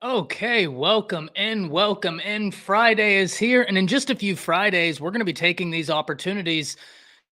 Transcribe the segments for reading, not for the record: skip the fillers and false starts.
Okay, welcome in, welcome in. Friday is here, and in just a few Fridays, we're going to be taking these opportunities,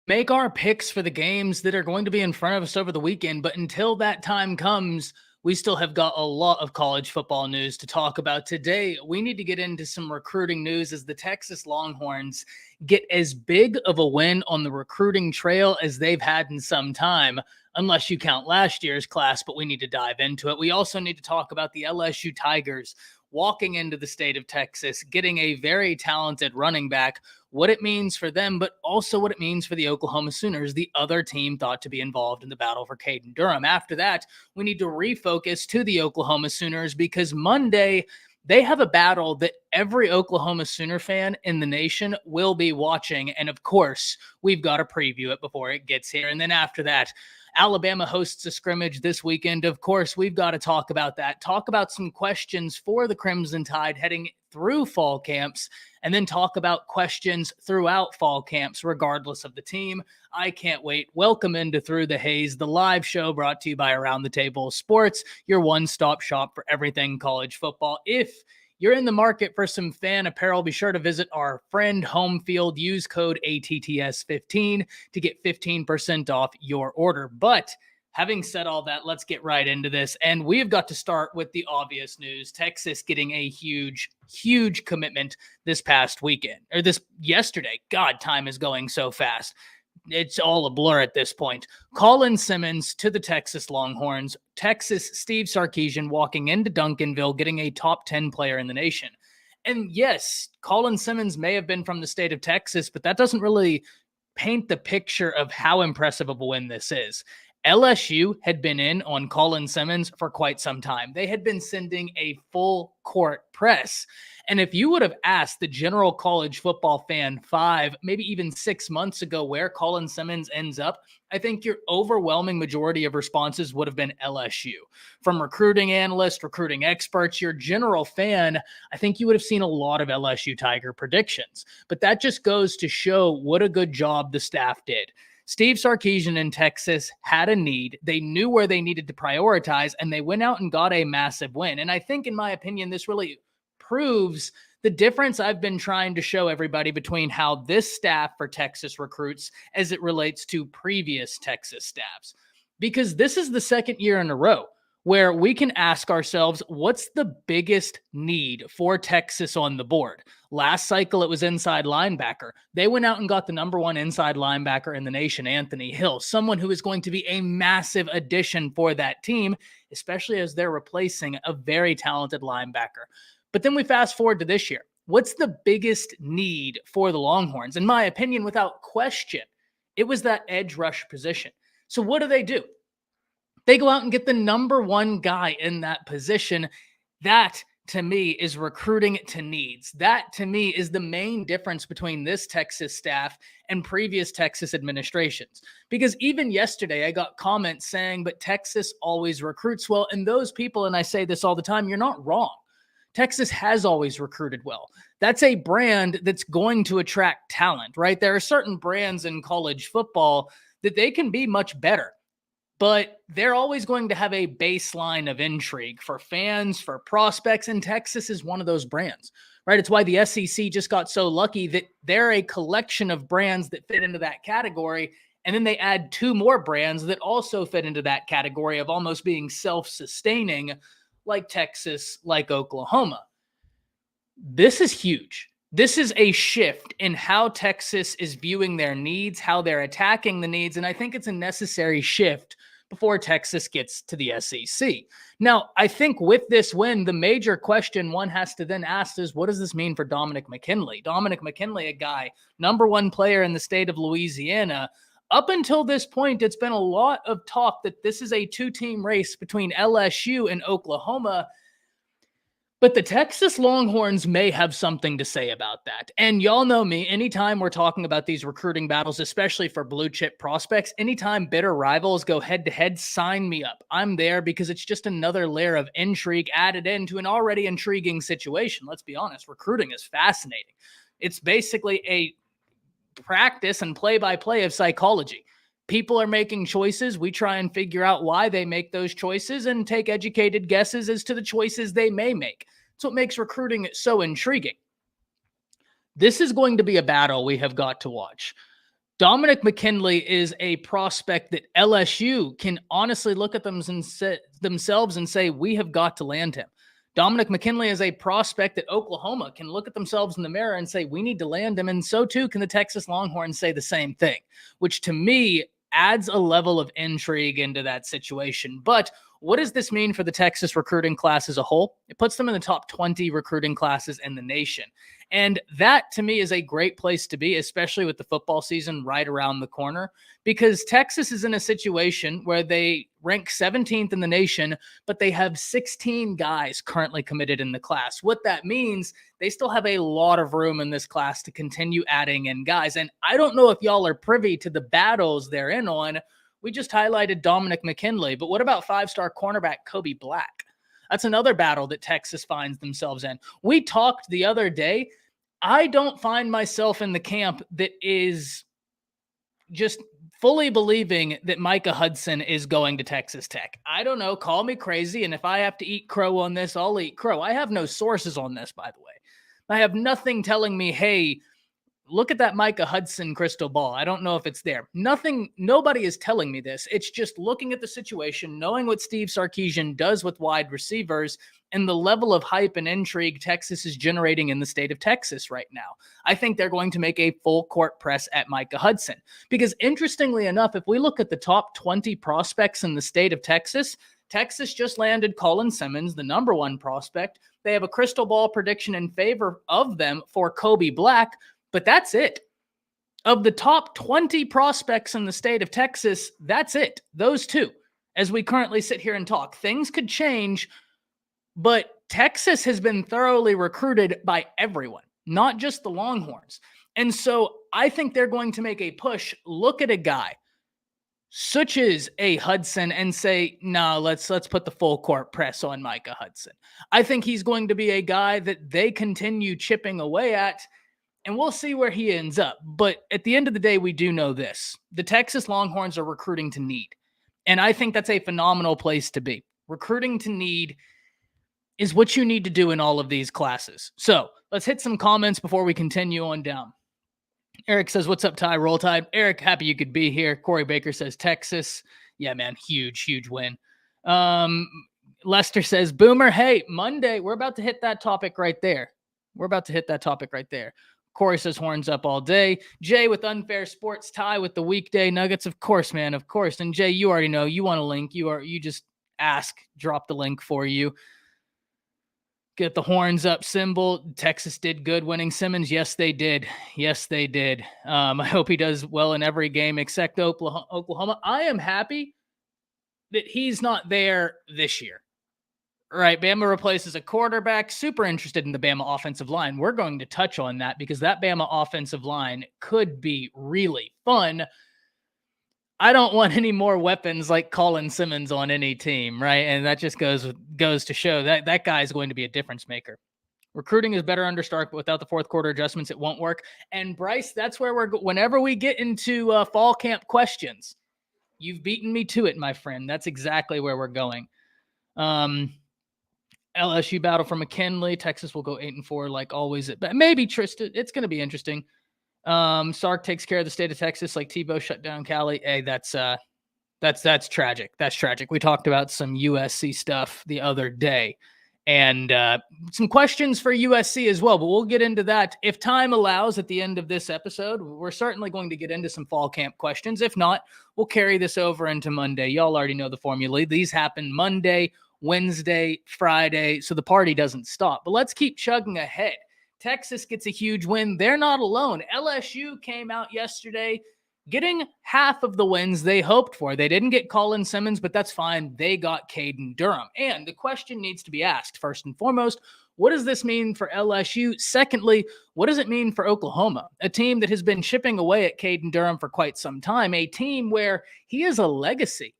make our picks for the games that are going to be in front of us over the weekend. But until that time comes, we still have got a lot of college football news to talk about. Today, we need to get into some recruiting news as the Texas Longhorns get as big of a win on the recruiting trail as they've had in some time, unless you count last year's class, but we need to dive into it. We also need to talk about the LSU Tigers walking into the state of Texas, getting a very talented running back, what it means for them, but also what it means for the Oklahoma Sooners, the other team thought to be involved in the battle for Caden Durham. After that, we need to refocus to the Oklahoma Sooners because Monday, they have a battle that every Oklahoma Sooner fan in the nation will be watching. And of course, we've got to preview it before it gets here. And then after that, Alabama hosts a scrimmage this weekend. Of course, we've got to talk about that, talk about some questions for the Crimson Tide heading through fall camps, and then talk about questions throughout fall camps, regardless of the team. I can't wait. Welcome into Through the Haze, the live show brought to you by Around the Table Sports, your one-stop shop for everything college football. If you're in the market for some fan apparel, be sure to visit our friend Home Field. Use code ATTS15 to get 15% off your order. But having said all that, let's get right into this. And we've got to start with the obvious news. Texas getting a huge, huge commitment this past weekend, or this yesterday. God, time is going so fast. It's all a blur at this point. Colin Simmons to the Texas Longhorns. Texas Steve Sarkisian walking into Duncanville, getting a top 10 player in the nation. And yes, Colin Simmons may have been from the state of Texas, but that doesn't really paint the picture of how impressive of a win this is. LSU had been in on Colin Simmons for quite some time. They had been sending a full court press. And if you would have asked the general college football fan 5, maybe even 6 months ago where Colin Simmons ends up, I think your overwhelming majority of responses would have been LSU. From recruiting analysts, recruiting experts, your general fan, I think you would have seen a lot of LSU Tiger predictions. But that just goes to show what a good job the staff did. Steve Sarkisian in Texas had a need. They knew where they needed to prioritize, and they went out and got a massive win. And I think, in my opinion, this really proves the difference I've been trying to show everybody between how this staff for Texas recruits as it relates to previous Texas staffs. Because this is the second year in a row where we can ask ourselves, what's the biggest need for Texas on the board? Last cycle, it was inside linebacker. They went out and got the number one inside linebacker in the nation, Anthony Hill, someone who is going to be a massive addition for that team, especially as they're replacing a very talented linebacker. But then we fast forward to this year. What's the biggest need for the Longhorns? In my opinion, without question, it was that edge rush position. So what do? They go out and get the number one guy in that position. That, to me, is recruiting to needs. That, to me, is the main difference between this Texas staff and previous Texas administrations. Because even yesterday, I got comments saying, but Texas always recruits well. And those people, and I say this all the time, you're not wrong. Texas has always recruited well. That's a brand that's going to attract talent, right? There are certain brands in college football that they can be much better, but they're always going to have a baseline of intrigue for fans, for prospects, and Texas is one of those brands, right? It's why the SEC just got so lucky that they're a collection of brands that fit into that category, and then they add 2 more brands that also fit into that category of almost being self-sustaining, like Texas, like Oklahoma. This is huge. This is a shift in how Texas is viewing their needs, how they're attacking the needs, and I think it's a necessary shift before Texas gets to the SEC. Now, I think with this win, the major question one has to then ask is, what does this mean for Dominic McKinley? Dominic McKinley, a guy, number 1 player in the state of Louisiana. Up until this point, it's been a lot of talk that this is a 2-team race between LSU and Oklahoma. But the Texas Longhorns may have something to say about that. And y'all know me, anytime we're talking about these recruiting battles, especially for blue chip prospects, anytime bitter rivals go head to head, sign me up. I'm there because it's just another layer of intrigue added into an already intriguing situation. Let's be honest, recruiting is fascinating. It's basically a practice and play-by-play of psychology. People are making choices. We try and figure out why they make those choices and take educated guesses as to the choices they may make. It's what makes recruiting so intriguing. This is going to be a battle we have got to watch. Dominic McKinley is a prospect that LSU can honestly look at themselves and say, we have got to land him. Dominic McKinley is a prospect that Oklahoma can look at themselves in the mirror and say, we need to land him. And so too can the Texas Longhorns say the same thing, which to me adds a level of intrigue into that situation. But what does this mean for the Texas recruiting class as a whole? It puts them in the top 20 recruiting classes in the nation. And that, to me, is a great place to be, especially with the football season right around the corner, because Texas is in a situation where they rank 17th in the nation, but they have 16 guys currently committed in the class. What that means, they still have a lot of room in this class to continue adding in guys. And I don't know if y'all are privy to the battles they're in on. We just highlighted Dominic McKinley, but what about five-star cornerback Kobe Black? That's another battle that Texas finds themselves in. We talked the other day. I don't find myself in the camp that is just fully believing that Micah Hudson is going to Texas Tech. I don't know. Call me crazy. And if I have to eat crow on this, I'll eat crow. I have no sources on this, by the way. I have nothing telling me, hey, look at that Micah Hudson crystal ball. I don't know if it's there. Nobody is telling me this. It's just looking at the situation, knowing what Steve Sarkisian does with wide receivers, and the level of hype and intrigue Texas is generating in the state of Texas right now. I think they're going to make a full court press at Micah Hudson. Because interestingly enough, if we look at the top 20 prospects in the state of Texas, Texas just landed Colin Simmons, the number one prospect. They have a crystal ball prediction in favor of them for Kobe Black, but that's it. Of the top 20 prospects in the state of Texas, that's it. Those two, as we currently sit here and talk. Things could change, but Texas has been thoroughly recruited by everyone, not just the Longhorns. And so I think they're going to make a push, look at a guy such as a Hudson and say, no, let's put the full court press on Micah Hudson. I think he's going to be a guy that they continue chipping away at, and we'll see where he ends up. But at the end of the day, we do know this. The Texas Longhorns are recruiting to need. And I think that's a phenomenal place to be. Recruiting to need is what you need to do in all of these classes. So let's hit some comments before we continue on down. Eric says, what's up, Ty? Roll Tide. Eric, happy you could be here. Corey Baker says, Texas. Yeah, man, huge win. Lester says, Boomer, hey, Monday, we're about to hit that topic right there. Corey says, horns up all day. Jay with Unfair Sports. Ty with the weekday nuggets. Of course, man, of course. And Jay, you already know. You want a link. You just ask. Drop the link for you. Get the horns up symbol. Texas did good winning Simmons. Yes, they did. I hope he does well in every game except Oklahoma. I am happy that he's not there this year. Right, Bama replaces a quarterback. Super interested in the Bama offensive line. We're going to touch on that because that Bama offensive line could be really fun. I don't want any more weapons like Colin Simmons on any team, right? And that just goes to show that guy is going to be a difference maker. Recruiting is better under Stark, but without the fourth quarter adjustments, it won't work. And Bryce, that's where whenever we get into fall camp questions, you've beaten me to it, my friend. That's exactly where we're going. LSU battle for McKinley. Texas will go 8-4 like always. Maybe Tristan. It's going to be interesting. Sark takes care of the state of Texas like Tebow shut down Cali. Hey, that's tragic. That's tragic. We talked about some USC stuff the other day and some questions for USC as well, but we'll get into that if time allows at the end of this episode. We're certainly going to get into some fall camp questions. If not, we'll carry this over into Monday. Y'all already know the formula. These happen Monday, Wednesday, Friday, so the party doesn't stop. But let's keep chugging ahead. Texas gets a huge win. They're not alone. LSU came out yesterday getting half of the wins they hoped for. They didn't get Colin Simmons, but that's fine. They got Caden Durham. And the question needs to be asked, first and foremost, what does this mean for LSU? Secondly, what does it mean for Oklahoma? A team that has been chipping away at Caden Durham for quite some time, a team where he is a legacy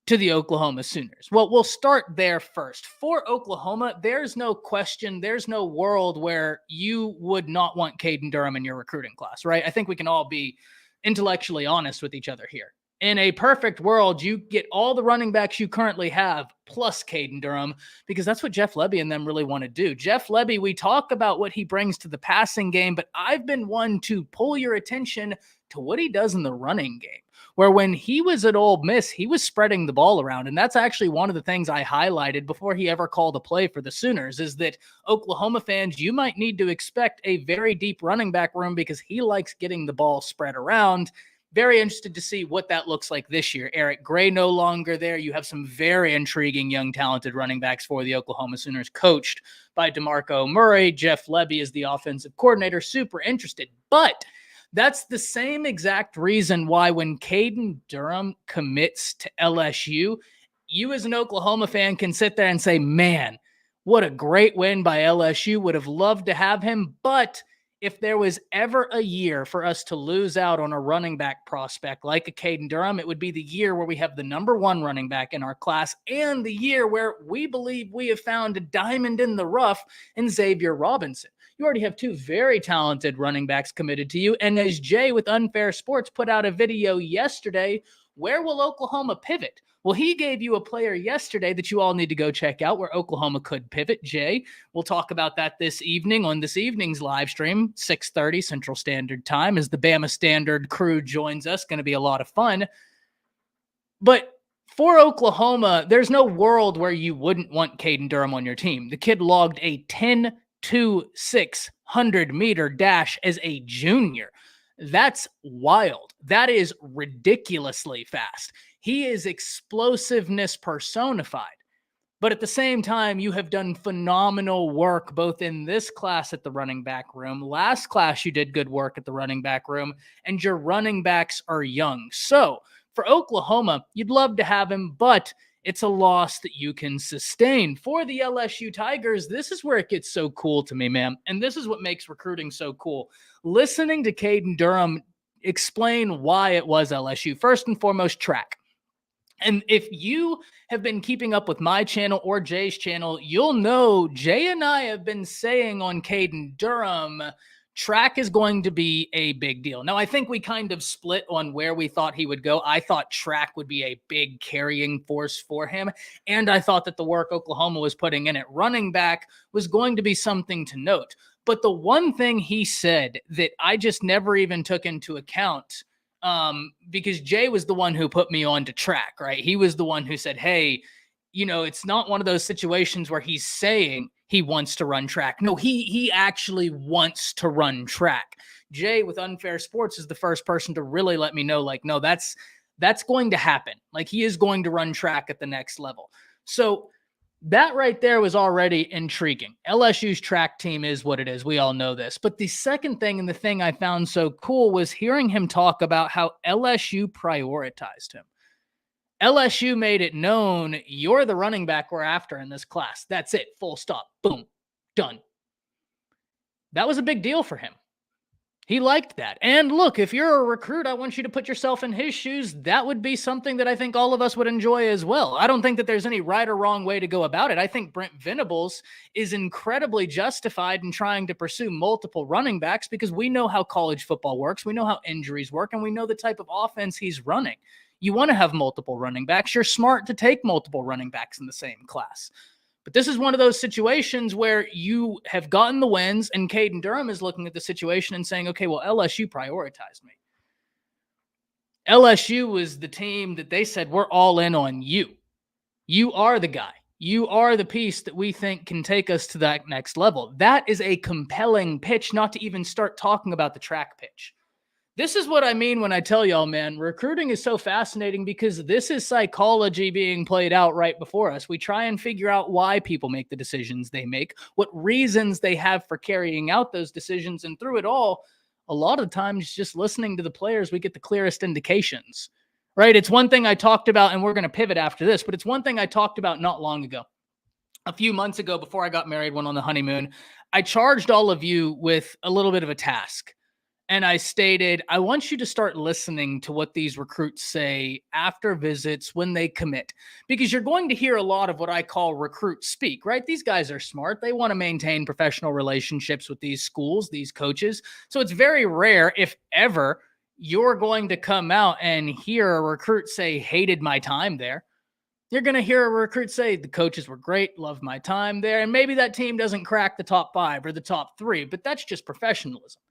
to the Oklahoma Sooners. Well, we'll start there first. For Oklahoma, there's no question, there's no world where you would not want Caden Durham in your recruiting class, right? I think we can all be intellectually honest with each other here. In a perfect world, you get all the running backs you currently have plus Caden Durham, because that's what Jeff Lebby and them really want to do. Jeff Lebby, we talk about what he brings to the passing game, but I've been one to pull your attention to what he does in the running game, where when he was at Ole Miss, he was spreading the ball around. And that's actually one of the things I highlighted before he ever called a play for the Sooners, is that Oklahoma fans, you might need to expect a very deep running back room because he likes getting the ball spread around. Very interested to see what that looks like this year. Eric Gray no longer there. You have some very intriguing young talented running backs for the Oklahoma Sooners, coached by DeMarco Murray. Jeff Lebby is the offensive coordinator. Super interested. But that's the same exact reason why when Caden Durham commits to LSU, you as an Oklahoma fan can sit there and say, man, what a great win by LSU. Would have loved to have him, but if there was ever a year for us to lose out on a running back prospect like a Caden Durham, it would be the year where we have the number one running back in our class and the year where we believe we have found a diamond in the rough in Xavier Robinson. You already have two very talented running backs committed to you. And as Jay with Unfair Sports put out a video yesterday, where will Oklahoma pivot? Well, he gave you a player yesterday that you all need to go check out where Oklahoma could pivot. Jay, we'll talk about that this evening on this evening's live stream, 6:30 Central Standard Time, as the Bama Standard crew joins us. Going to be a lot of fun. But for Oklahoma, there's no world where you wouldn't want Caden Durham on your team. The kid logged a 10.2600-meter dash as a junior. That's wild. That is ridiculously fast. He is explosiveness personified. But at the same time, you have done phenomenal work both in this class at the running back room. Last class, you did good work at the running back room, and your running backs are young. So for Oklahoma, you'd love to have him, but it's a loss that you can sustain. For the LSU Tigers, this is where it gets so cool to me, man. And this is what makes recruiting so cool. Listening to Caden Durham explain why it was LSU. First and foremost, track. And if you have been keeping up with my channel or Jay's channel, you'll know Jay and I have been saying on Caden Durham, track is going to be a big deal. Now, I think we kind of split on where we thought he would go. I thought track would be a big carrying force for him. And I thought that the work Oklahoma was putting in at running back was going to be something to note. But the one thing he said that I just never even took into account, because Jay was the one who put me on to track, right? He was the one who said, hey, you know, it's not one of those situations where he's saying he wants to run track. No, he actually wants to run track. Jay with Unfair Sports is the first person to really let me know, like, no, that's going to happen. Like, he is going to run track at the next level. So that right there was already intriguing. LSU's track team is what it is. We all know this. But the second thing, and the thing I found so cool, was hearing him talk about how LSU prioritized him. LSU made it known, you're the running back we're after in this class. That's it. Full stop. Boom. Done. That was a big deal for him. He liked that. And look, if you're a recruit, I want you to put yourself in his shoes. That would be something that I think all of us would enjoy as well. I don't think that there's any right or wrong way to go about it. I think Brent Venables is incredibly justified in trying to pursue multiple running backs because we know how college football works. We know how injuries work, and we know the type of offense he's running. You want to have multiple running backs. You're smart to take multiple running backs in the same class. But this is one of those situations where you have gotten the wins, and Caden Durham is looking at the situation and saying, okay, well, LSU prioritized me. LSU was the team that they said, we're all in on you. You are the guy. You are the piece that we think can take us to that next level. That is a compelling pitch, not to even start talking about the track pitch. This is what I mean when I tell y'all, man, recruiting is so fascinating because this is psychology being played out right before us. We try and figure out why people make the decisions they make, what reasons they have for carrying out those decisions. And through it all, a lot of times just listening to the players, we get the clearest indications, right? It's one thing I talked about, and we're going to pivot after this, but it's one thing I talked about not long ago. A few months ago, before I got married, went on the honeymoon, I charged all of you with a little bit of a task. And I stated, I want you to start listening to what these recruits say after visits when they commit, because you're going to hear a lot of what I call recruit speak, right? These guys are smart. They want to maintain professional relationships with these schools, these coaches. So it's very rare, if ever, you're going to come out and hear a recruit say, hated my time there. You're going to hear a recruit say, the coaches were great, loved my time there. And maybe that team doesn't crack the top 5 or the top 3, but that's just professionalism.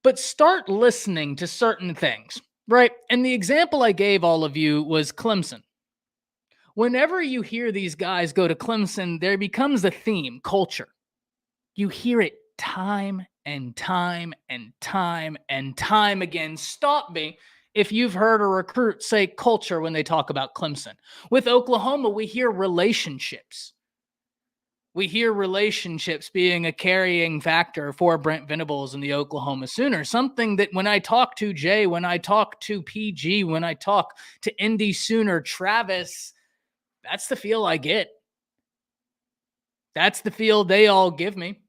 But start listening to certain things, right? And the example I gave all of you was Clemson. Whenever you hear these guys go to Clemson, there becomes a theme, culture. You hear it time and time and time and time again. Stop me if you've heard a recruit say culture when they talk about Clemson. With Oklahoma, we hear relationships. We hear relationships being a carrying factor for Brent Venables and the Oklahoma Sooners. Something that when I talk to Jay, when I talk to PG, when I talk to Indy Sooner, Travis, that's the feel I get. That's the feel they all give me.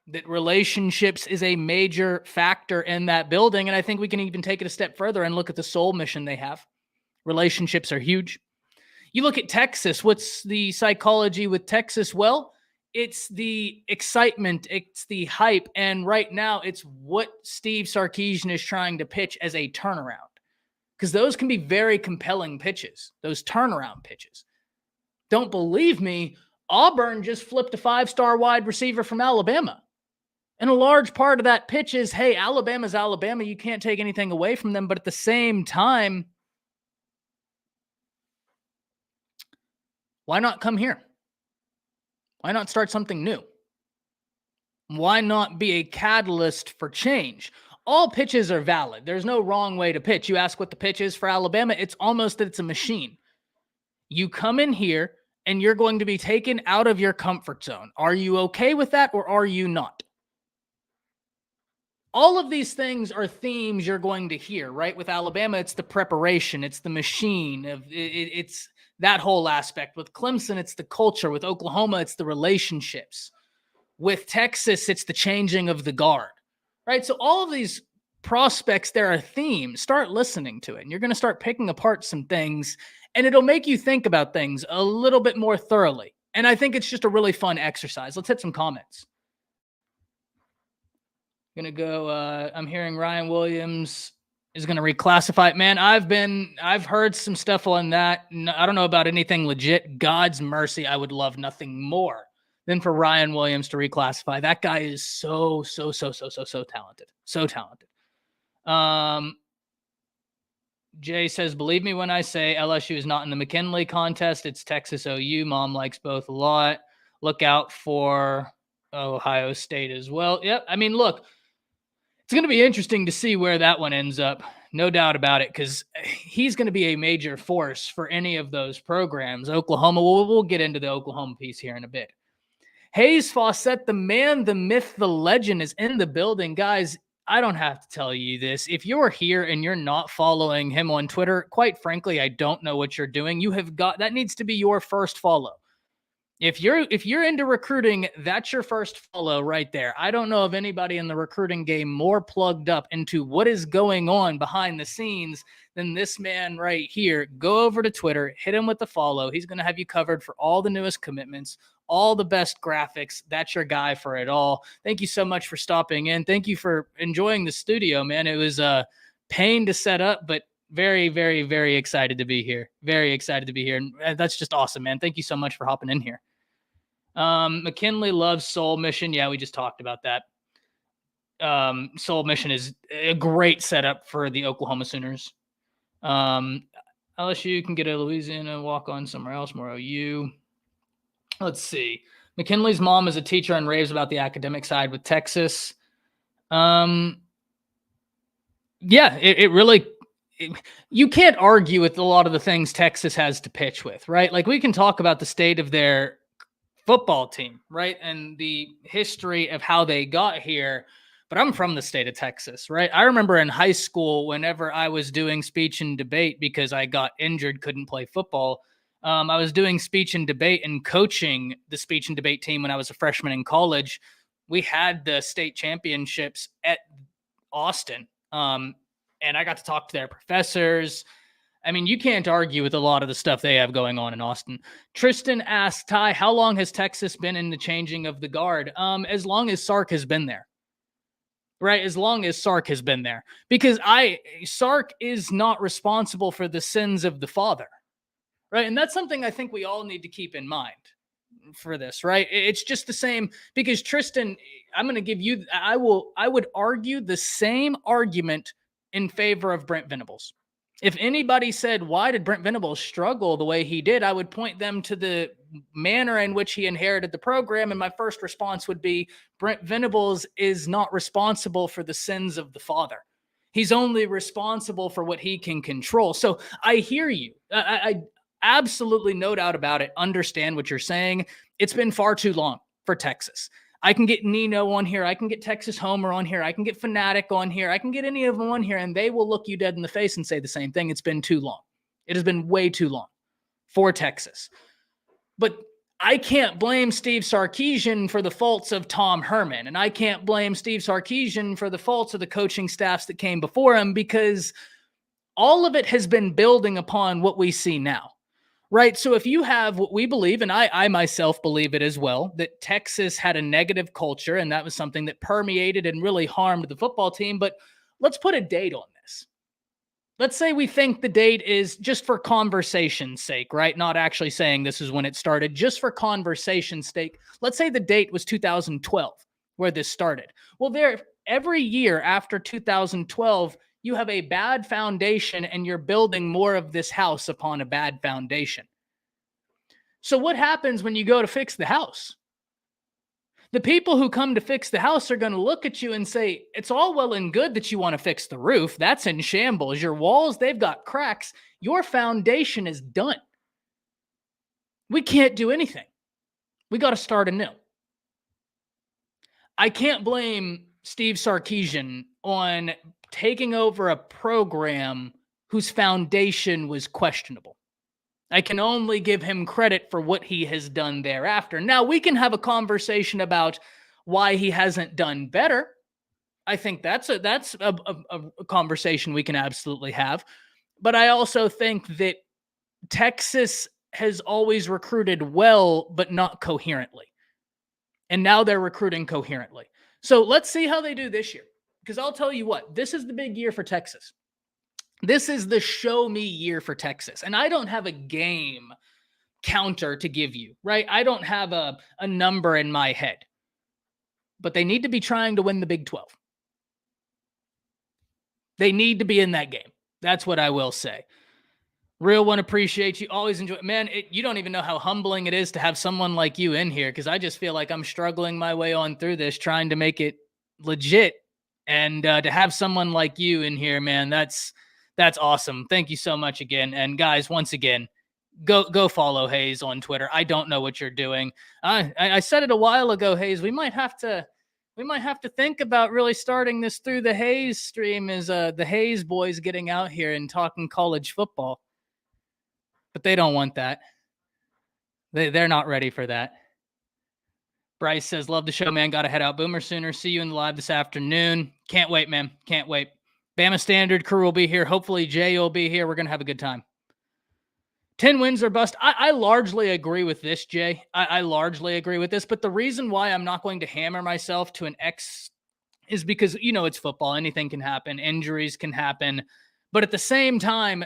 That relationships is a major factor in that building. And I think we can even take it a step further and look at the soul mission they have. Relationships are huge. You look at Texas. What's the psychology with Texas? Well, it's the excitement. It's the hype. And right now, it's what Steve Sarkisian is trying to pitch as a turnaround. Because those can be very compelling pitches, those turnaround pitches. Don't believe me, Auburn just flipped a 5-star wide receiver from Alabama. And a large part of that pitch is, hey, Alabama's Alabama. You can't take anything away from them. But at the same time, why not come here? Why not start something new? Why not be a catalyst for change? All pitches are valid. There's no wrong way to pitch. You ask what the pitch is for Alabama, it's almost that it's a machine. You come in here and you're going to be taken out of your comfort zone. Are you okay with that or are you not? All of these things are themes you're going to hear, right? With Alabama, it's the preparation, it's the machine, it's that whole aspect. With Clemson, it's the culture. With Oklahoma, it's the relationships. With Texas, it's the changing of the guard, right? So all of these prospects, there are themes. Start listening to it, and you're going to start picking apart some things, and it'll make you think about things a little bit more thoroughly. And I think it's just a really fun exercise. Let's hit some comments. Gonna go. I'm hearing Ryan Williams is gonna reclassify it. Man, I've heard some stuff on that. I don't know about anything legit. God's mercy, I would love nothing more than for Ryan Williams to reclassify. That guy is so talented. So talented. Jay says, believe me when I say LSU is not in the McKinley contest. It's Texas OU. Mom likes both a lot. Look out for Ohio State as well. Yep. I mean, look. It's going to be interesting to see where that one ends up. No doubt about it, because he's going to be a major force for any of those programs. Oklahoma, we'll get into the Oklahoma piece here in a bit. Hayes Fawcett, the man, the myth, the legend is in the building. Guys, I don't have to tell you this. If you're here and you're not following him on Twitter, quite frankly, I don't know what you're doing. That needs to be your first follow. If you're into recruiting, that's your first follow right there. I don't know of anybody in the recruiting game more plugged up into what is going on behind the scenes than this man right here. Go over to Twitter, hit him with the follow. He's going to have you covered for all the newest commitments, all the best graphics. That's your guy for it all. Thank you so much for stopping in. Thank you for enjoying the studio, man. It was a pain to set up, but very, very, very excited to be here. Very excited to be here. And that's just awesome, man. Thank you so much for hopping in here. McKinley loves Soul Mission. Yeah, we just talked about that. Soul Mission is a great setup for the Oklahoma Sooners. LSU can get a Louisiana walk on somewhere else, more OU. Let's see. McKinley's mom is a teacher and raves about the academic side with Texas. Yeah, it really you can't argue with a lot of the things Texas has to pitch with, right? Like we can talk about the state of their football team, right? And the history of how they got here. But I'm from the state of Texas, right? I remember in high school, whenever I was doing speech and debate because I got injured, couldn't play football. I was doing speech and debate and coaching the speech and debate team when I was a freshman in college. We had the state championships at Austin. And I got to talk to their professors. I mean, you can't argue with a lot of the stuff they have going on in Austin. Tristan asked, Ty, how long has Texas been in the changing of the guard? As long as Sark has been there. right? As long as Sark has been there, because Sark is not responsible for the sins of the father, right? And that's something I think we all need to keep in mind for this, right? It's just the same because Tristan, I'm going to give you, I would argue the same argument in favor of Brent Venables. If anybody said, why did Brent Venables struggle the way he did, I would point them to the manner in which he inherited the program. And my first response would be Brent Venables is not responsible for the sins of the father. He's only responsible for what he can control. So I hear you. I absolutely no doubt about it. Understand what you're saying. It's been far too long for Texas. I can get Nino on here. I can get Texas Homer on here. I can get Fanatic on here. I can get any of them on here, and they will look you dead in the face and say the same thing. It's been too long. It has been way too long for Texas. But I can't blame Steve Sarkisian for the faults of Tom Herman, and I can't blame Steve Sarkisian for the faults of the coaching staffs that came before him, because all of it has been building upon what we see now. Right. So if you have what we believe, and I myself believe it as well, that Texas had a negative culture, and that was something that permeated and really harmed the football team. But let's put a date on this. Let's say we think the date is just for conversation's sake, right? Not actually saying this is when it started, just for conversation's sake. Let's say the date was 2012 where this started. Well, every year after 2012, you have a bad foundation and you're building more of this house upon a bad foundation. So what happens when you go to fix the house? The people who come to fix the house are going to look at you and say, it's all well and good that you want to fix the roof. That's in shambles. Your walls, they've got cracks. Your foundation is done. We can't do anything. We got to start anew. I can't blame Steve Sarkisian on taking over a program whose foundation was questionable. I can only give him credit for what he has done thereafter. Now, we can have a conversation about why he hasn't done better. I think that's a conversation we can absolutely have. But I also think that Texas has always recruited well, but not coherently. And now they're recruiting coherently. So let's see how they do this year. Because I'll tell you what, this is the big year for Texas. This is the show me year for Texas. And I don't have a game counter to give you, right? I don't have a number in my head. But they need to be trying to win the Big 12. They need to be in that game. That's what I will say. Real one, appreciate you. Always enjoy. Man, you don't even know how humbling it is to have someone like you in here, because I just feel like I'm struggling my way on through this, trying to make it legit. And to have someone like you in here, man, that's awesome. Thank you so much again. And guys, once again, go follow Hayes on Twitter. I don't know what you're doing. I said it a while ago, Hayes. We might have to think about really starting this through the Hayes stream, as the Hayes boys getting out here and talking college football. But they don't want that. They're not ready for that. Bryce says, love the show, man. Got to head out. Boomer sooner. See you in the live this afternoon. Can't wait, man. Can't wait. Bama Standard crew will be here. Hopefully Jay will be here. We're going to have a good time. 10 wins or bust. I largely agree with this, Jay. I largely agree with this. But the reason why I'm not going to hammer myself to an X is because, it's football. Anything can happen. Injuries can happen. But at the same time,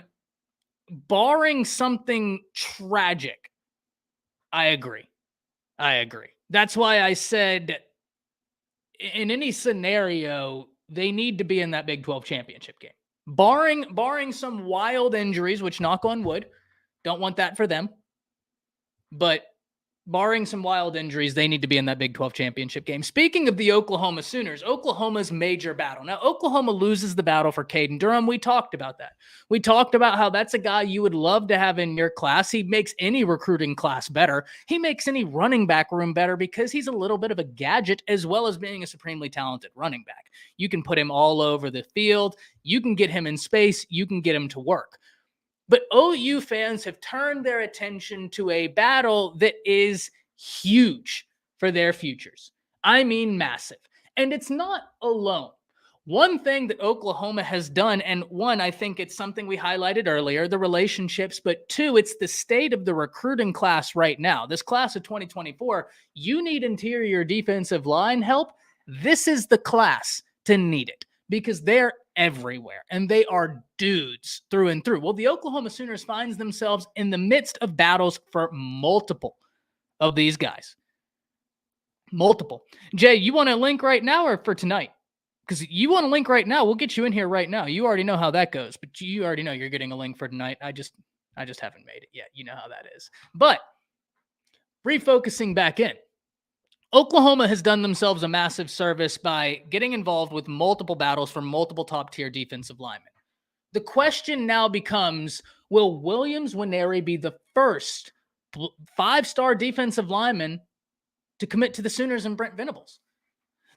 barring something tragic, I agree. That's why I said in any scenario, they need to be in that Big 12 championship game. Barring some wild injuries, which, knock on wood, don't want that for them. But barring some wild injuries, they need to be in that Big 12 championship game. Speaking of the Oklahoma Sooners, Oklahoma's major battle. Now, Oklahoma loses the battle for Caden Durham. We talked about that. We talked about how that's a guy you would love to have in your class. He makes any recruiting class better. He makes any running back room better because he's a little bit of a gadget, as well as being a supremely talented running back. You can put him all over the field. You can get him in space. You can get him to work. But OU fans have turned their attention to a battle that is huge for their futures. I mean, massive. And it's not alone. One thing that Oklahoma has done, and one, I think it's something we highlighted earlier, the relationships, but two, it's the state of the recruiting class right now. This class of 2024, you need interior defensive line help. This is the class to need it because they're everywhere and they are dudes through and through. Well, the Oklahoma Sooners finds themselves in the midst of battles for multiple of these guys. Multiple. Jay, you want a link right now or for tonight? Because you want a link right now, we'll get you in here right now. You already know how that goes, but you already know you're getting a link for tonight. I just haven't made it yet. You know how that is. But refocusing back in, Oklahoma has done themselves a massive service by getting involved with multiple battles for multiple top-tier defensive linemen. The question now becomes, will Williams Nwaneri be the first 5-star defensive lineman to commit to the Sooners and Brent Venables?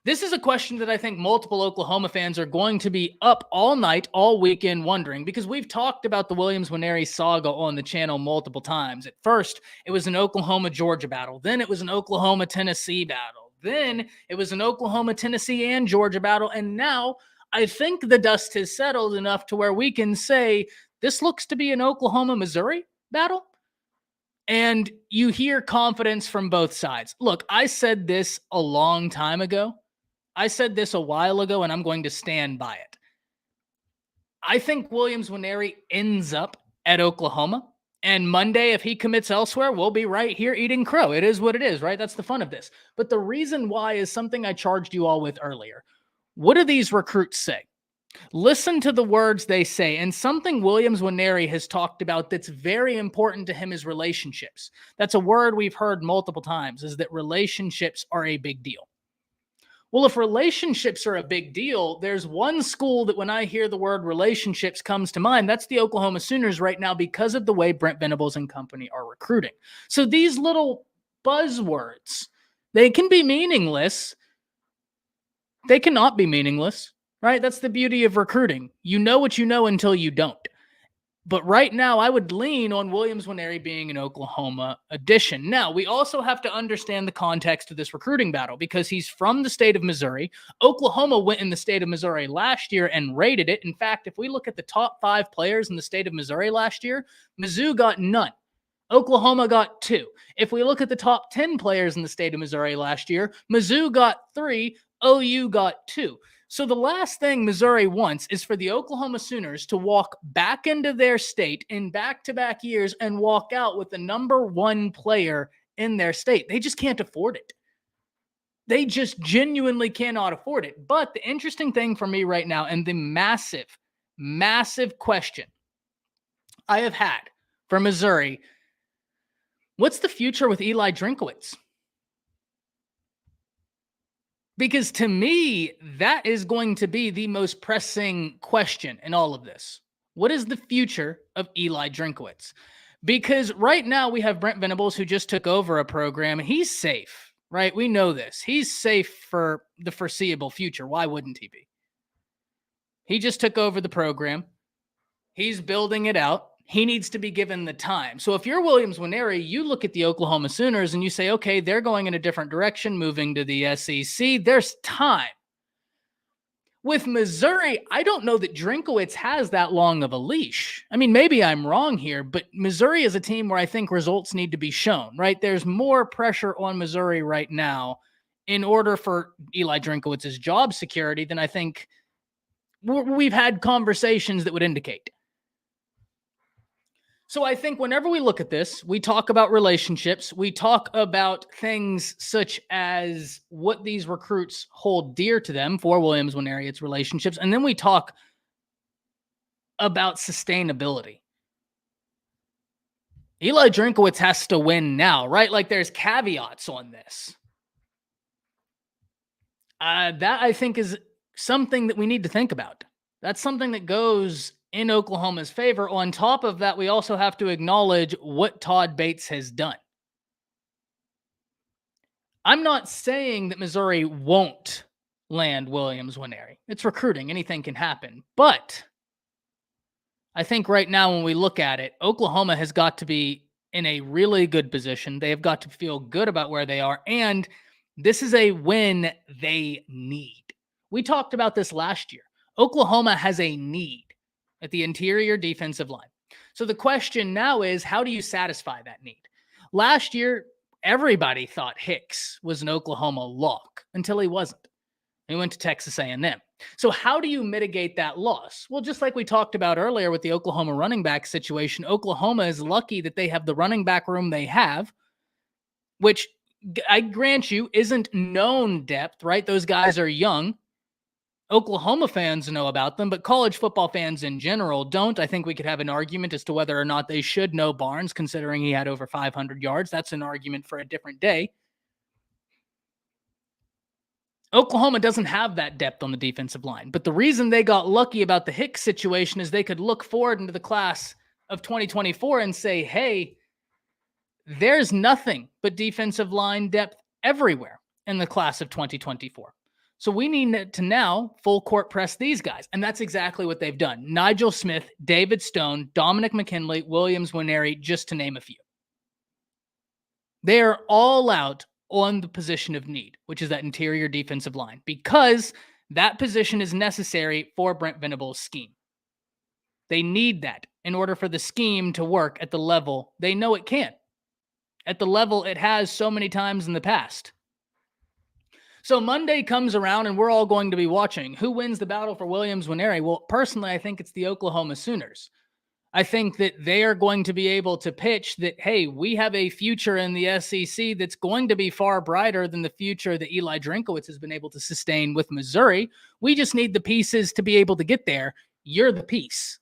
This is a question that I think multiple Oklahoma fans are going to be up all night, all weekend wondering, because we've talked about the Williams Nwaneri saga on the channel multiple times. At first, it was an Oklahoma-Georgia battle. Then it was an Oklahoma-Tennessee battle. Then it was an Oklahoma-Tennessee and Georgia battle. And now I think the dust has settled enough to where we can say this looks to be an Oklahoma-Missouri battle. And you hear confidence from both sides. Look, I said this a long time ago. I said this a while ago, and I'm going to stand by it. I think Williams Nwaneri ends up at Oklahoma, and Monday, if he commits elsewhere, we'll be right here eating crow. It is what it is, right? That's the fun of this. But the reason why is something I charged you all with earlier. What do these recruits say? Listen to the words they say, and something Williams Nwaneri has talked about that's very important to him is relationships. That's a word we've heard multiple times, is that relationships are a big deal. Well, if relationships are a big deal, there's one school that when I hear the word relationships comes to mind. That's the Oklahoma Sooners right now because of the way Brent Venables and company are recruiting. So these little buzzwords, they can be meaningless. They cannot be meaningless, right? That's the beauty of recruiting. You know what you know until you don't. But right now, I would lean on Williams Nwaneri being an Oklahoma addition. Now, we also have to understand the context of this recruiting battle because he's from the state of Missouri. Oklahoma went in the state of Missouri last year and rated it. In fact, if we look at the top 5 players in the state of Missouri last year, Mizzou got none. Oklahoma got 2. If we look at the top 10 players in the state of Missouri last year, Mizzou got 3, OU got 2. So the last thing Missouri wants is for the Oklahoma Sooners to walk back into their state in back-to-back years and walk out with the number 1 player in their state. They just can't afford it. They just genuinely cannot afford it. But the interesting thing for me right now and the massive, massive question I have had for Missouri, what's the future with Eli Drinkowitz? Because to me, that is going to be the most pressing question in all of this. What is the future of Eli Drinkowitz? Because right now we have Brent Venables who just took over a program. He's safe, right? We know this. He's safe for the foreseeable future. Why wouldn't he be? He just took over the program. He's building it out. He needs to be given the time. So if you're Williams Nwaneri, you look at the Oklahoma Sooners and you say, okay, they're going in a different direction, moving to the SEC. There's time. With Missouri, I don't know that Drinkowitz has that long of a leash. I mean, maybe I'm wrong here, but Missouri is a team where I think results need to be shown, right? There's more pressure on Missouri right now in order for Eli Drinkowitz's job security than I think we've had conversations that would indicate. So I think whenever we look at this, we talk about relationships. We talk about things such as what these recruits hold dear to them. For Williams Nwaneri, it's relationships. And then we talk about sustainability. Eli Drinkowitz has to win now, right? Like there's caveats on this. That I think is something that we need to think about. That's something that goes in Oklahoma's favor. On top of that, we also have to acknowledge what Todd Bates has done. I'm not saying that Missouri won't land Williams Nwaneri. It's recruiting. Anything can happen. But I think right now when we look at it, Oklahoma has got to be in a really good position. They have got to feel good about where they are. And this is a win they need. We talked about this last year. Oklahoma has a need at the interior defensive line. So the question now is, how do you satisfy that need? Last year, everybody thought Hicks was an Oklahoma lock until he wasn't. He went to Texas A&M. So how do you mitigate that loss? Well, just like we talked about earlier with the Oklahoma running back situation, Oklahoma is lucky that they have the running back room they have, which I grant you isn't known depth, right? Those guys are young. Oklahoma fans know about them, but college football fans in general don't. I think we could have an argument as to whether or not they should know Barnes, considering he had over 500 yards. That's an argument for a different day. Oklahoma doesn't have that depth on the defensive line, but the reason they got lucky about the Hicks situation is they could look forward into the class of 2024 and say, hey, there's nothing but defensive line depth everywhere in the class of 2024. So we need to now full court press these guys. And that's exactly what they've done. Nigel Smith, David Stone, Dominic McKinley, Williams Nwaneri, just to name a few. They are all out on the position of need, which is that interior defensive line, because that position is necessary for Brent Venables' scheme. They need that in order for the scheme to work at the level they know it can, at the level it has so many times in the past. So Monday comes around and we're all going to be watching. Who wins the battle for Williams Nwaneri? Well, personally, I think it's the Oklahoma Sooners. I think that they are going to be able to pitch that, hey, we have a future in the SEC that's going to be far brighter than the future that Eli Drinkowitz has been able to sustain with Missouri. We just need the pieces to be able to get there. You're the piece.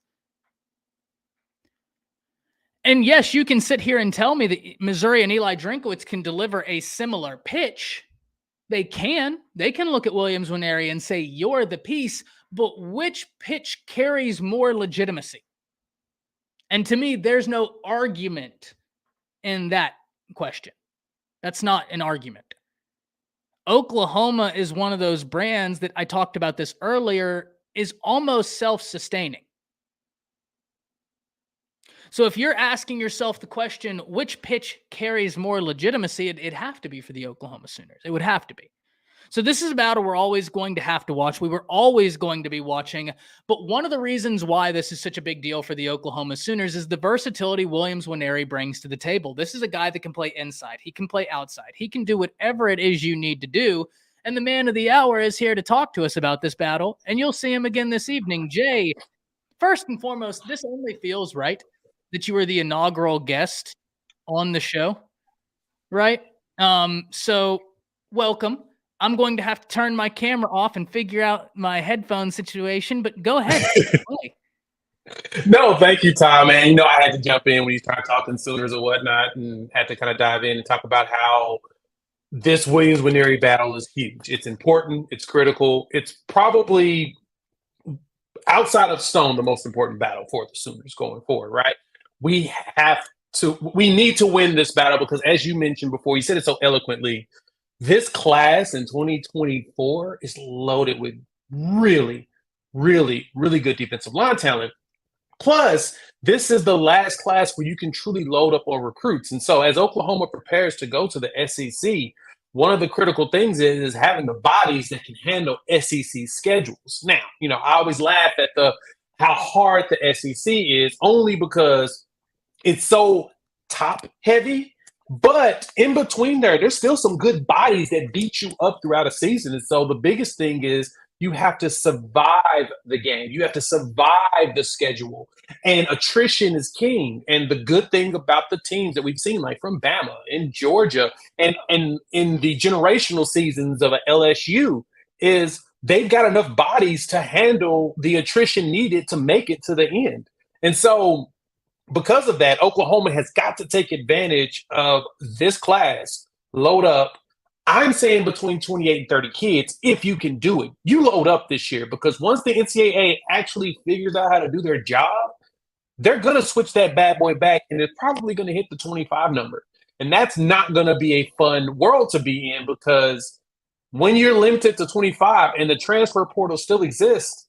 And yes, you can sit here and tell me that Missouri and Eli Drinkowitz can deliver a similar pitch. They can. They can look at Williams Nwaneri and say, you're the piece, but which pitch carries more legitimacy? And to me, there's no argument in that question. That's not an argument. Oklahoma is one of those brands that I talked about this earlier, is almost self-sustaining. So if you're asking yourself the question, which pitch carries more legitimacy, it'd have to be for the Oklahoma Sooners. It would have to be. So this is a battle we're always going to have to watch. We were always going to be watching. But one of the reasons why this is such a big deal for the Oklahoma Sooners is the versatility Williams Nwaneri brings to the table. This is a guy that can play inside. He can play outside. He can do whatever it is you need to do. And the man of the hour is here to talk to us about this battle. And you'll see him again this evening. Jay, first and foremost, this only feels right that you were the inaugural guest on the show, right? So welcome. I'm going to have to turn my camera off and figure out my headphone situation, but go ahead. No, thank you, Tom. And, I had to jump in when you started talking Sooners or whatnot and had to kind of dive in and talk about how this Williams Nwaneri battle is huge. It's important. It's critical. It's probably, outside of Stone, the most important battle for the Sooners going forward, right? We need to win this battle because, as you mentioned before, you said it so eloquently, this class in 2024 is loaded with really, really, really good defensive line talent. Plus, this is the last class where you can truly load up on recruits. And so as Oklahoma prepares to go to the SEC, one of the critical things is having the bodies that can handle SEC schedules. Now, I always laugh at how hard the SEC is, only because it's so top heavy. But in between there's still some good bodies that beat you up throughout a season. And so the biggest thing is you have to survive the game. You have to survive the schedule. And attrition is king. And the good thing about the teams that we've seen, like from Bama and Georgia and in the generational seasons of a LSU, is they've got enough bodies to handle the attrition needed to make it to the end. And so because of that, Oklahoma has got to take advantage of this class, load up. I'm saying between 28 and 30 kids, if you can do it. You load up this year, because once the NCAA actually figures out how to do their job, they're going to switch that bad boy back, and it's probably going to hit the 25 number. And that's not going to be a fun world to be in, because when you're limited to 25 and the transfer portal still exists,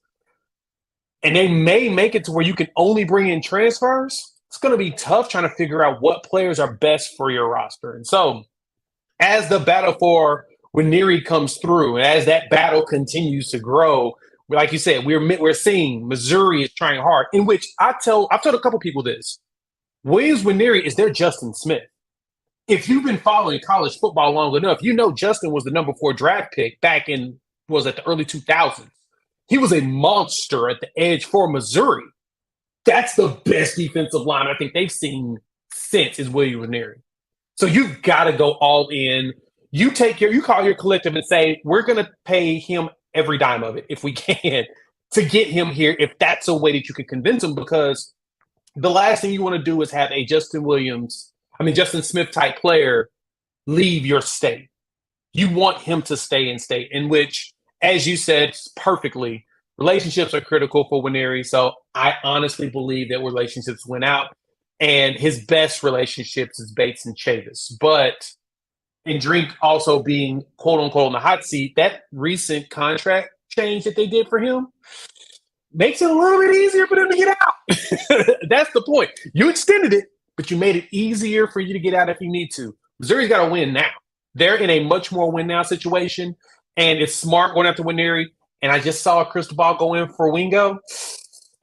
and they may make it to where you can only bring in transfers, it's going to be tough trying to figure out what players are best for your roster. And so as the battle for Nwaneri comes through, and as that battle continues to grow, like you said, we're seeing Missouri is trying hard, in which I've told a couple people this. Williams Nwaneri is their Justin Smith. If you've been following college football long enough, Justin was the number 4 draft pick back in, the early 2000s. He was a monster at the edge for Missouri. That's the best defensive line I think they've seen since is William Nwaneri. So you've got to go all in. You call your collective and say, we're going to pay him every dime of it if we can to get him here, if that's a way that you can convince him, because the last thing you want to do is have a Justin Smith type player leave your state. You want him to stay in state, in which, as you said perfectly, relationships are critical for Nwaneri. So I honestly believe that relationships went out, and his best relationships is Bates and Chavis. But in Drink also being quote unquote on the hot seat, that recent contract change that they did for him makes it a little bit easier for them to get out. That's the point. You extended it, but you made it easier for you to get out if you need to. Missouri's got to win now. They're in a much more win now situation, and it's smart going after Nwaneri. And I just saw Cristobal go in for Wingo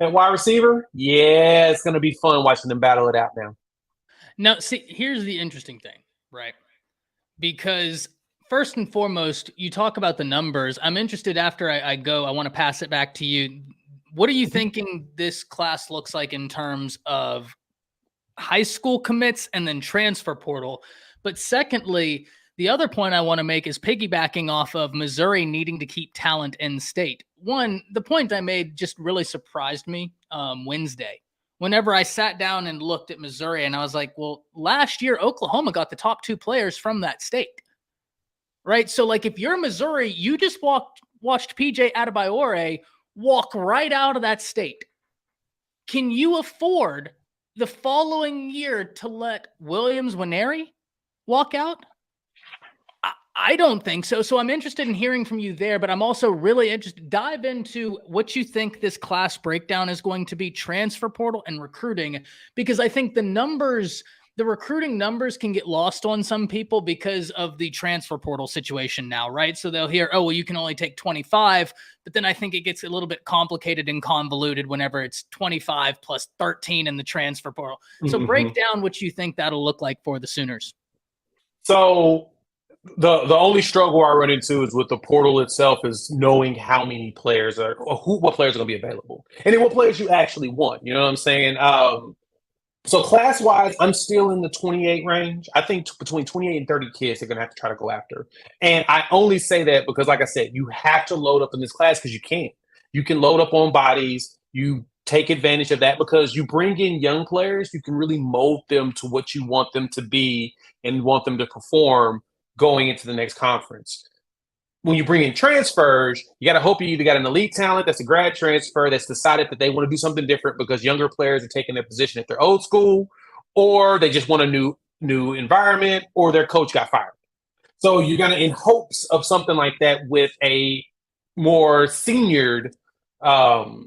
at wide receiver. Yeah, it's going to be fun watching them battle it out now. Now, see, here's the interesting thing, right? Because first and foremost, you talk about the numbers. I'm interested after I go, I want to pass it back to you. What are you thinking this class looks like in terms of high school commits and then transfer portal? But secondly, the other point I want to make is piggybacking off of Missouri needing to keep talent in state. One, the point I made just really surprised me Wednesday. Whenever I sat down and looked at Missouri, and I was like, well, last year, Oklahoma got the top 2 players from that state, right? So, like, if you're Missouri, you just watched PJ Adebayor walk right out of that state. Can you afford the following year to let Williams Nwaneri walk out? I don't think so. So I'm interested in hearing from you there, but I'm also really interested. Dive into what you think this class breakdown is going to be, transfer portal and recruiting, because I think the recruiting numbers can get lost on some people because of the transfer portal situation now, right? So they'll hear, oh, well, you can only take 25, but then I think it gets a little bit complicated and convoluted whenever it's 25 plus 13 in the transfer portal. So break down what you think that'll look like for the Sooners. So the only struggle I run into is with the portal itself is knowing how many players what players are going to be available, and then what players you actually want. You know what I'm saying? So class-wise, I'm still in the 28 range. I think between 28 and 30 kids they're going to have to try to go after. And I only say that because, like I said, you have to load up in this class because you can. You can load up on bodies. You take advantage of that because you bring in young players. You can really mold them to what you want them to be and want them to perform going into the next conference. When you bring in transfers, you got to hope you either got an elite talent that's a grad transfer that's decided that they want to do something different because younger players are taking their position at their old school, or they just want a new environment, or their coach got fired. So you're going to, in hopes of something like that with a more seniored or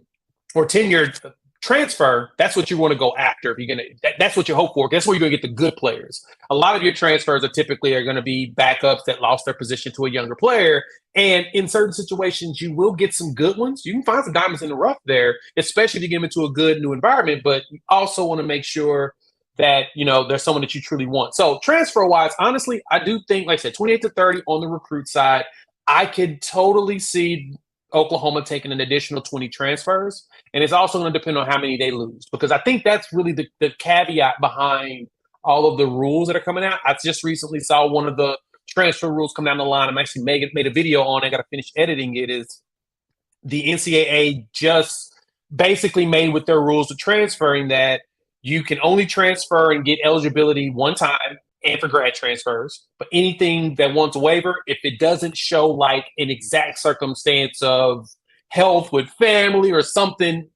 tenured transfer, that's what you want to go after. If you're that's what you hope for. That's where you're going to get the good players. A lot of your transfers are going to be backups that lost their position to a younger player. And in certain situations, you will get some good ones. You can find some diamonds in the rough there, especially if you get them into a good new environment. But you also want to make sure that, there's someone that you truly want. So transfer-wise, honestly, I do think, like I said, 28 to 30 on the recruit side, I could totally see Oklahoma taking an additional 20 transfers. And it's also going to depend on how many they lose, because I think that's really the caveat behind all of the rules that are coming out. I just recently saw one of the transfer rules come down the line. I'm actually made a video on it. I got to finish editing it. Is the NCAA just basically made with their rules of transferring that you can only transfer and get eligibility one time, and for grad transfers. But anything that wants a waiver, if it doesn't show like an exact circumstance of health with family or something,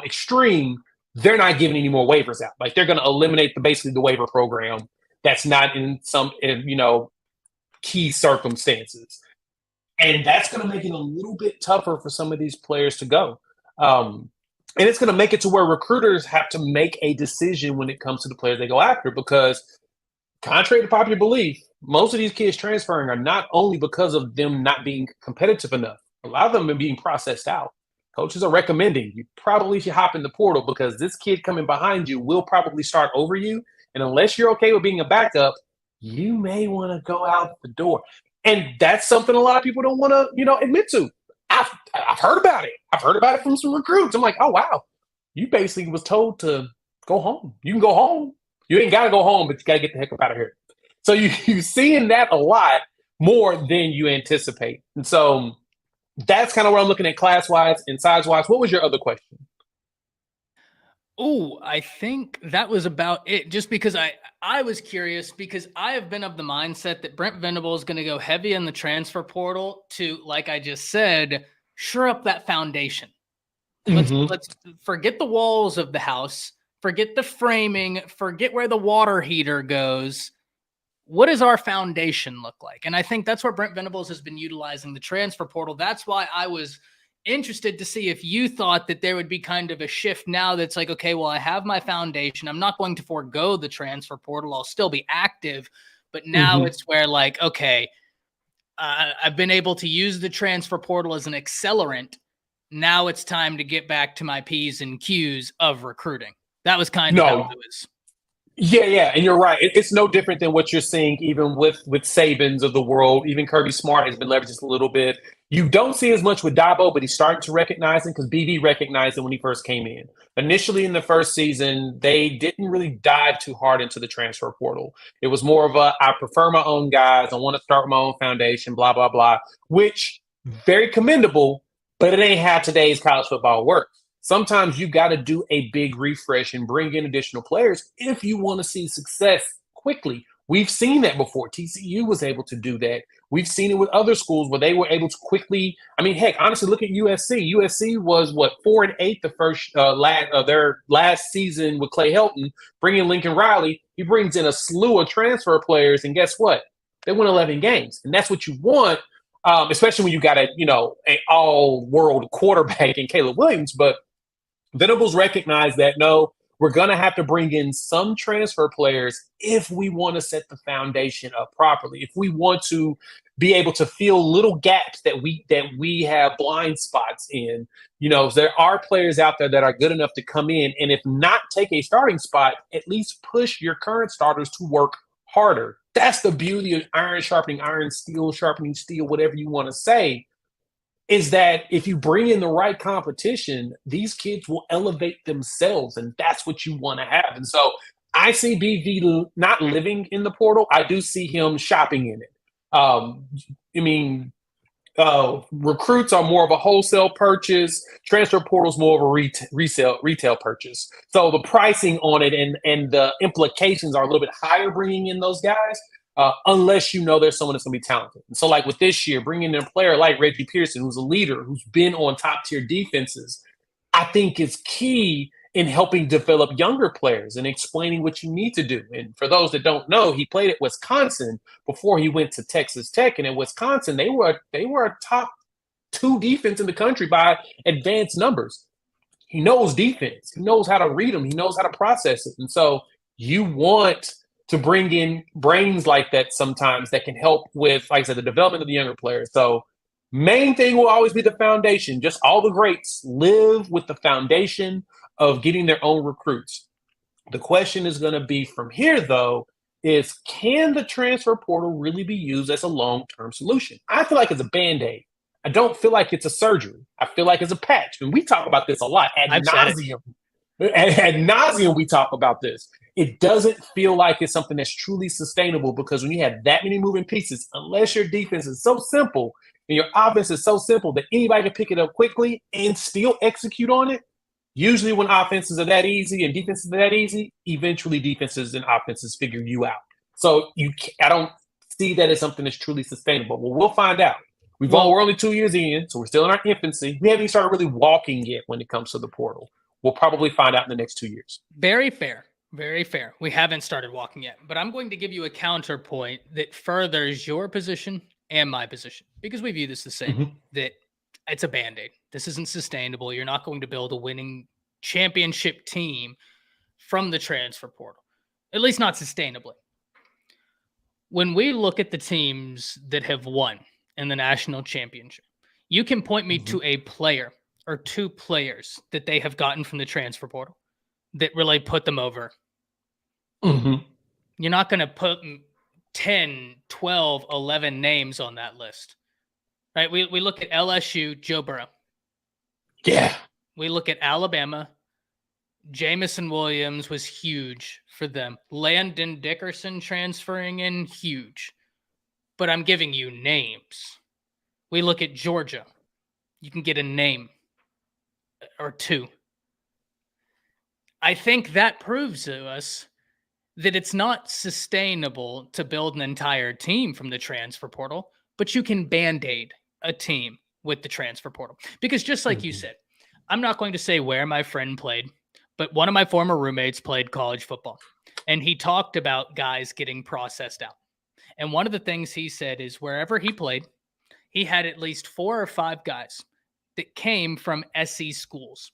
extreme, they're not giving any more waivers out. Like, they're going to eliminate basically the waiver program that's not in some, key circumstances. And that's going to make it a little bit tougher for some of these players to go. And it's going to make it to where recruiters have to make a decision when it comes to the players they go after, because contrary to popular belief, most of these kids transferring are not only because of them not being competitive enough. A lot of them are being processed out. Coaches are recommending you probably should hop in the portal because this kid coming behind you will probably start over you. And unless you're okay with being a backup, you may want to go out the door. And that's something a lot of people don't want to, admit to. I've heard about it. I've heard about it from some recruits. I'm like, oh wow, you basically was told to go home. You can go home. You ain't got to go home, but you got to get the heck up out of here. So you're seeing that a lot more than you anticipate. And so that's kind of where I'm looking at class wise and size wise. What was your other question? Oh, I think that was about it. Just because I was curious because I have been of the mindset that Brent Venable is going to go heavy in the transfer portal to, like I just said, shore up that foundation. Let's forget the walls of the house, forget the framing, forget where the water heater goes. What does our foundation look like? And I think that's where Brent Venables has been utilizing the transfer portal. That's why I was interested to see if you thought that there would be kind of a shift now that's like, okay, well, I have my foundation. I'm not going to forego the transfer portal. I'll still be active. But now it's where like, okay, I've been able to use the transfer portal as an accelerant. Now it's time to get back to my P's and Q's of recruiting. That was kind of how it was. Yeah, and you're right. It's no different than what you're seeing even with Sabins of the world. Even Kirby Smart has been leveraged just a little bit. You don't see as much with Dabo, but he's starting to recognize him because BV recognized him when he first came in. Initially in the first season, they didn't really dive too hard into the transfer portal. It was more of I prefer my own guys. I want to start my own foundation, blah, blah, blah, which very commendable, but it ain't how today's college football works. Sometimes you got to do a big refresh and bring in additional players if you want to see success quickly. We've seen that before. TCU was able to do that. We've seen it with other schools where they were able to quickly. I mean, heck, honestly, look at USC. USC was 4-8 the first their last season with Clay Helton, bringing Lincoln Riley. He brings in a slew of transfer players, and guess what? They won 11 games, and that's what you want. Especially when you got an all-world quarterback in Caleb Williams, but Venables recognized that no, we're going to have to bring in some transfer players if we want to set the foundation up properly. If we want to be able to fill little gaps that we have blind spots in, there are players out there that are good enough to come in and if not take a starting spot, at least push your current starters to work harder. That's the beauty of iron sharpening iron, steel sharpening steel, whatever you want to say. Is that if you bring in the right competition, these kids will elevate themselves, and that's what you want to have. And so I see BV not living in the portal. I do see him shopping in it. Recruits are more of a wholesale purchase. Transfer portal is more of a retail purchase. So the pricing on it and the implications are a little bit higher bringing in those guys. Unless there's someone that's going to be talented. And so like with this year, bringing in a player like Reggie Pearson, who's a leader, who's been on top tier defenses, I think is key in helping develop younger players and explaining what you need to do. And for those that don't know, he played at Wisconsin before he went to Texas Tech. And at Wisconsin, they were a top 2 defense in the country by advanced numbers. He knows defense. He knows how to read them. He knows how to process it. And so you want to bring in brains like that sometimes that can help with, like I said, the development of the younger players. So main thing will always be the foundation. Just all the greats live with the foundation of getting their own recruits. The question is going to be from here, though, is can the transfer portal really be used as a long-term solution? I feel like it's a Band-Aid. I don't feel like it's a surgery. I feel like it's a patch. And we talk about this a lot ad nauseum. Ad nauseum, we talk about this. It doesn't feel like it's something that's truly sustainable because when you have that many moving pieces, unless your defense is so simple and your offense is so simple that anybody can pick it up quickly and still execute on it, usually when offenses are that easy and defenses are that easy, eventually defenses and offenses figure you out. So I don't see that as something that's truly sustainable. Well, we'll find out. We're only 2 years in, so we're still in our infancy. We haven't even started really walking yet when it comes to the portal. We'll probably find out in the next 2 years. Very fair. Very fair. We haven't started walking yet, but I'm going to give you a counterpoint that furthers your position and my position because we view this the same, that it's a Band-Aid. This isn't sustainable. You're not going to build a winning championship team from the transfer portal, at least not sustainably. When we look at the teams that have won in the national championship, you can point me to a player or 2 players that they have gotten from the transfer portal that really put them over. You're not going to put 10, 12, 11 names on that list, right? We look at LSU, Joe Burrow. Yeah. We look at Alabama. Jamison Williams was huge for them. Landon Dickerson transferring in, huge. But I'm giving you names. We look at Georgia. You can get a name or two. I think that proves to us that it's not sustainable to build an entire team from the transfer portal, but you can band-aid a team with the transfer portal. Because just like you said, I'm not going to say where my friend played, but one of my former roommates played college football, and he talked about guys getting processed out. And one of the things he said is wherever he played, he had at least 4 or 5 guys that came from SE schools.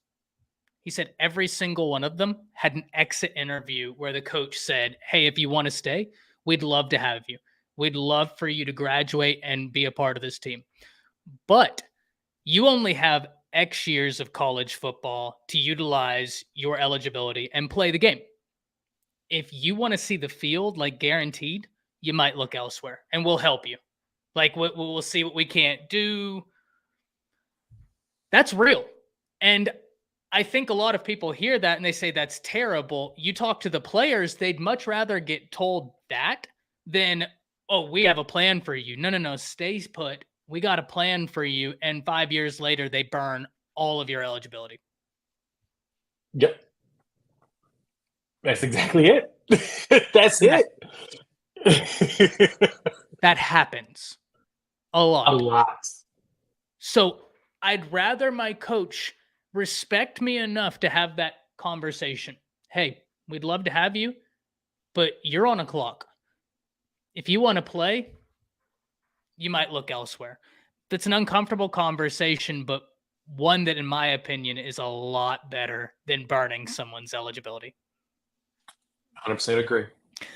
He said every single one of them had an exit interview where the coach said, hey, if you want to stay, we'd love to have you. We'd love for you to graduate and be a part of this team. But you only have X years of college football to utilize your eligibility and play the game. If you want to see the field like guaranteed, you might look elsewhere and we'll help you. Like we'll see what we can't do. That's real. And I think a lot of people hear that and they say that's terrible. You talk to the players, they'd much rather get told that than, oh, we have a plan for you. No, stay put. We got a plan for you. And 5 years later, they burn all of your eligibility. Yep. That's exactly it. That's it. That happens a lot. A lot. So I'd rather my coach respect me enough to have that conversation. Hey, we'd love to have you, but you're on a clock. If you want to play, you might look elsewhere. That's an uncomfortable conversation, but one that, in my opinion, is a lot better than burning someone's eligibility. 100% agree.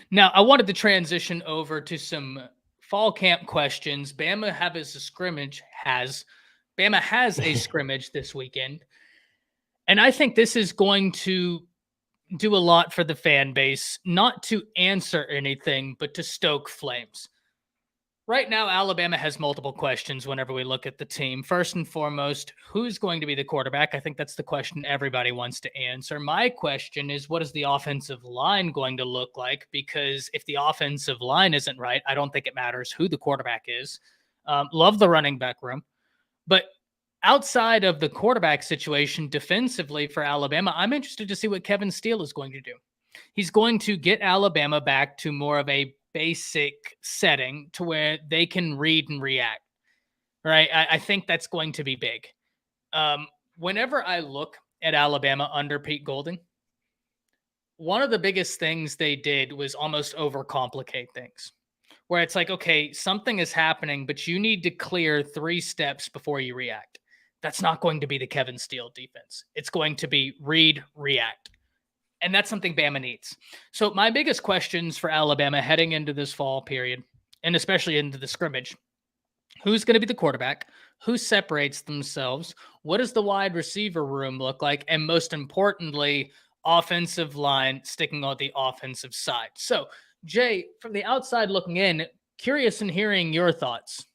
Now, I wanted to transition over to some fall camp questions. Bama has a scrimmage this weekend. And I think this is going to do a lot for the fan base, not to answer anything, but to stoke flames. Right now, Alabama has multiple questions whenever we look at the team. First and foremost, who's going to be the quarterback? I think that's the question everybody wants to answer. My question is, what is the offensive line going to look like? Because if the offensive line isn't right, I don't think it matters who the quarterback is. Love the running back room. But outside of the quarterback situation defensively for Alabama, I'm interested to see what Kevin Steele is going to do. He's going to get Alabama back to more of a basic setting to where they can read and react, right? I think that's going to be big. Whenever I look at Alabama under Pete Golding, one of the biggest things they did was almost overcomplicate things, where it's like, okay, something is happening, but you need to clear 3 steps before you react. That's not going to be the Kevin Steele defense. It's going to be read, react. And that's something Bama needs. So my biggest questions for Alabama heading into this fall period, and especially into the scrimmage, who's going to be the quarterback? Who separates themselves? What does the wide receiver room look like? And most importantly, offensive line sticking on the offensive side. So, Jay, from the outside looking in, curious in hearing your thoughts.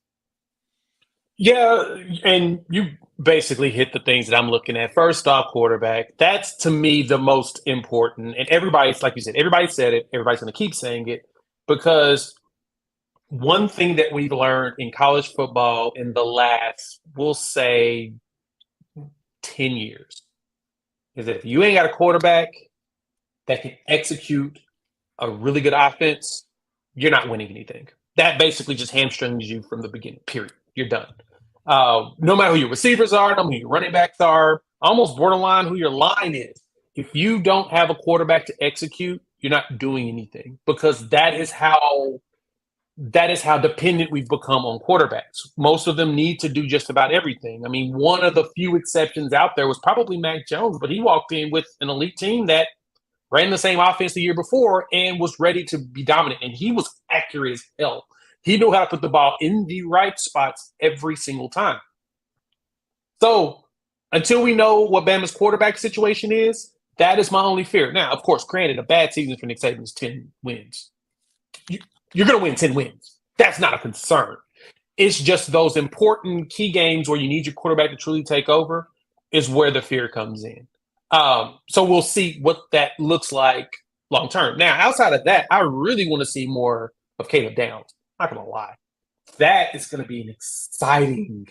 Yeah, and you basically hit the things that I'm looking at. First off, quarterback. That's, to me, the most important. And everybody's, like you said, everybody said it. Everybody's going to keep saying it. Because one thing that we've learned in college football in the last, we'll say, 10 years is that if you ain't got a quarterback that can execute a really good offense, you're not winning anything. That basically just hamstrings you from the beginning, period. You're done. No matter who your receivers are, no matter who your running backs are, almost borderline who your line is. If you don't have a quarterback to execute, you're not doing anything, because that is how dependent we've become on quarterbacks. Most of them need to do just about everything. I mean, one of the few exceptions out there was probably Mac Jones, but he walked in with an elite team that ran the same offense the year before and was ready to be dominant. And he was accurate as hell. He knew how to put the ball in the right spots every single time. So until we know what Bama's quarterback situation is, that is my only fear. Now, of course, granted, a bad season for Nick Saban is 10 wins. You're going to win 10 wins. That's not a concern. It's just those important key games where you need your quarterback to truly take over. is where the fear comes in. So we'll see what that looks like long term. Now, outside of that, I really want to see more of Caleb Downs. Not gonna lie, that is going to be an exciting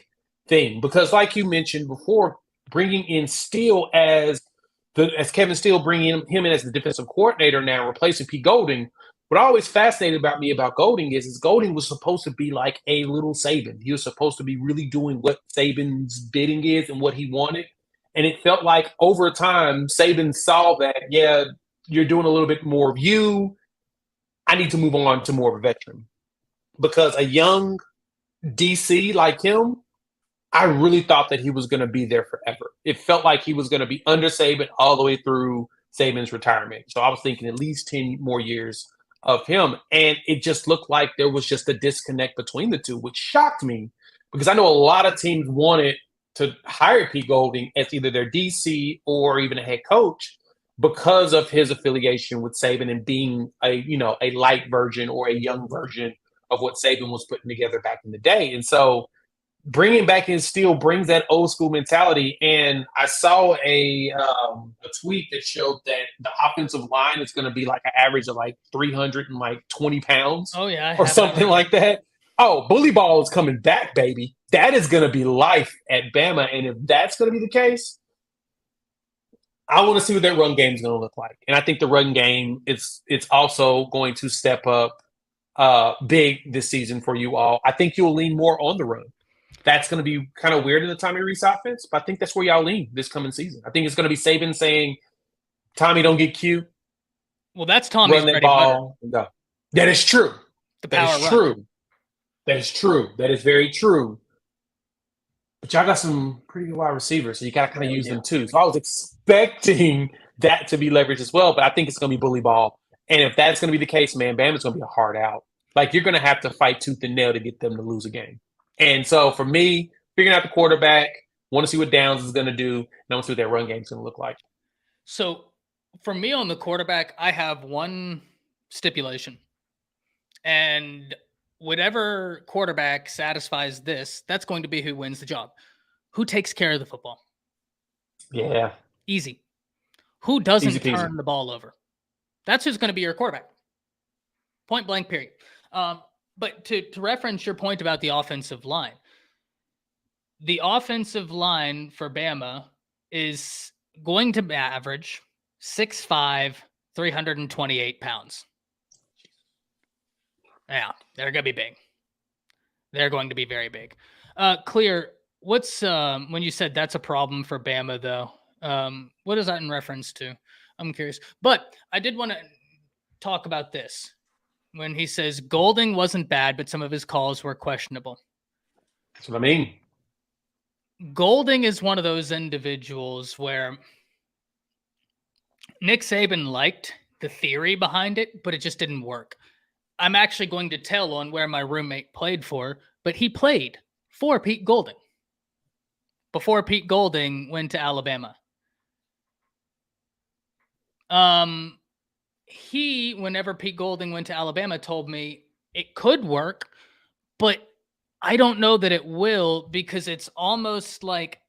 thing because, like you mentioned before, bringing in Steele as Kevin Steele, bringing him in as the defensive coordinator now, replacing Pete Golding. What always fascinated about me about Golding is Golding was supposed to be like a little Saban. He was supposed to be really doing what Saban's bidding is and what he wanted. And it felt like over time, Saban saw that, yeah, you're doing a little bit more of you. I need to move on to more of a veteran. Because a young DC like him, I really thought that he was going to be there forever. It felt like he was going to be under Saban all the way through Saban's retirement. So I was thinking at least 10 more years of him. And it just looked like there was just a disconnect between the two, which shocked me because I know a lot of teams wanted to hire Pete Golding as either their DC or even a head coach because of his affiliation with Saban and being a light version or a young version of what Saban was putting together back in the day. And so bringing back in Steele brings that old school mentality. And I saw a tweet that showed that the offensive line is going to be like an average of like 320 pounds or something like that. Oh, bully ball is coming back, baby. That is going to be life at Bama. And if that's going to be the case, I want to see what that run game is going to look like. And I think the run game, it's also going to step up big this season for you all. I think you'll lean more on the run. That's going to be kind of weird in the Tommy Rees offense, but I think that's where y'all lean this coming season. I think it's going to be Saban saying, Tommy, don't get cute. Well, that's Tommy's run that ball. Go. That is true. That is true. That is true. That is very true. But y'all got some pretty good wide receivers, so you got to kind of use them too. So I was expecting that to be leveraged as well, but I think it's going to be bully ball. And if that's going to be the case, man, Bama's going to be a hard out. Like, you're going to have to fight tooth and nail to get them to lose a game. And so for me, figuring out the quarterback, want to see what Downs is going to do, and I want to see what that run game is going to look like. So for me on the quarterback, I have one stipulation. And whatever quarterback satisfies this, that's going to be who wins the job. Who takes care of the football? Yeah. Easy. Who doesn't turn the ball over? That's who's going to be your quarterback. Point blank, period. But to reference your point about the offensive line for Bama is going to average 6'5", 328 pounds. Yeah, they're going to be big. They're going to be very big. Clear, what's when you said that's a problem for Bama, though? What is that in reference to? I'm curious. But I did want to talk about this. When he says Golding wasn't bad, but some of his calls were questionable. That's what I mean. Golding is one of those individuals where Nick Saban liked the theory behind it, but it just didn't work. I'm actually going to tell on where my roommate played for, but he played for Pete Golding before Pete Golding went to Alabama. Whenever Pete Golding went to Alabama, told me it could work, but I don't know that it will, because it's almost like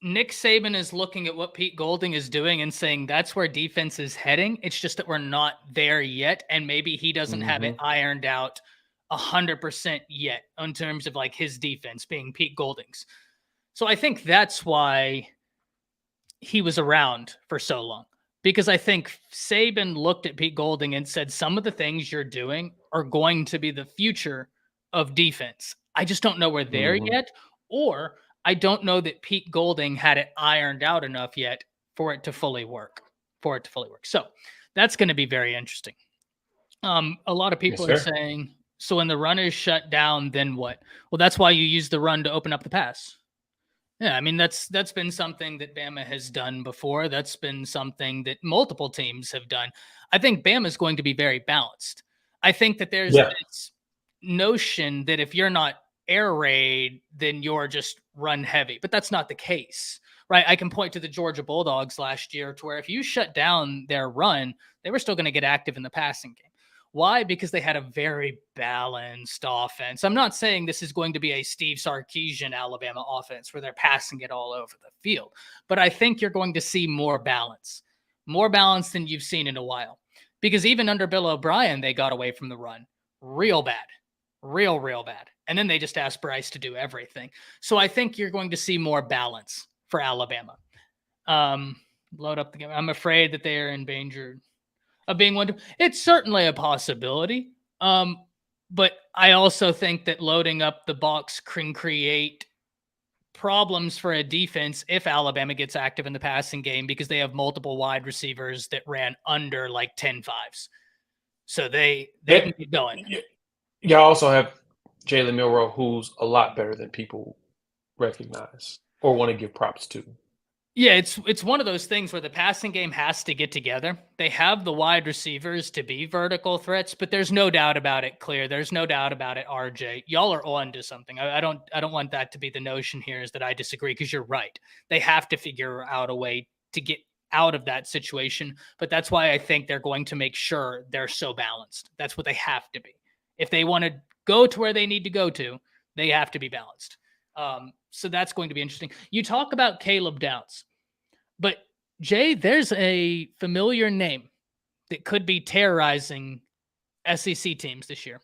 Nick Saban is looking at what Pete Golding is doing and saying that's where defense is heading. It's just that we're not there yet, and maybe he doesn't have it ironed out 100% yet in terms of like his defense being Pete Golding's. So I think that's why he was around for so long. Because I think Saban looked at Pete Golding and said, some of the things you're doing are going to be the future of defense. I just don't know we're there yet, or I don't know that Pete Golding had it ironed out enough yet for it to fully work. So that's going to be very interesting. A lot of people are saying, so when the run is shut down, then what? Well, that's why you use the run to open up the pass. Yeah, I mean, that's been something that Bama has done before. That's been something that multiple teams have done. I think Bama is going to be very balanced. I think that there's this notion that if you're not air raid, then you're just run heavy. But that's not the case, right? I can point to the Georgia Bulldogs last year to where if you shut down their run, they were still going to get active in the passing game. Why? Because they had a very balanced offense. I'm not saying this is going to be a Steve Sarkisian Alabama offense where they're passing it all over the field, but I think you're going to see more balance than you've seen in a while. Because even under Bill O'Brien, they got away from the run real bad, real bad. And then they just asked Bryce to do everything. So I think you're going to see more balance for Alabama. Load up the game. I'm afraid that they are in danger of being one. It's certainly a possibility. But I also think that loading up the box can create problems for a defense if Alabama gets active in the passing game because they have multiple wide receivers that ran under like 10 fives. So they can keep going. Y'all also have Jalen Milroe, who's a lot better than people recognize or want to give props to. Yeah, it's one of those things where the passing game has to get together. They have the wide receivers to be vertical threats, but there's no doubt about it, Clear. There's no doubt about it, RJ. Y'all are on to something. I don't want that to be the notion here is that I disagree because you're right. They have to figure out a way to get out of that situation, but that's why I think they're going to make sure they're so balanced. That's what they have to be. If they want to go to where they need to go to, they have to be balanced. So that's going to be interesting. You talk about Caleb Downs, but Jay, there's a familiar name that could be terrorizing SEC teams this year.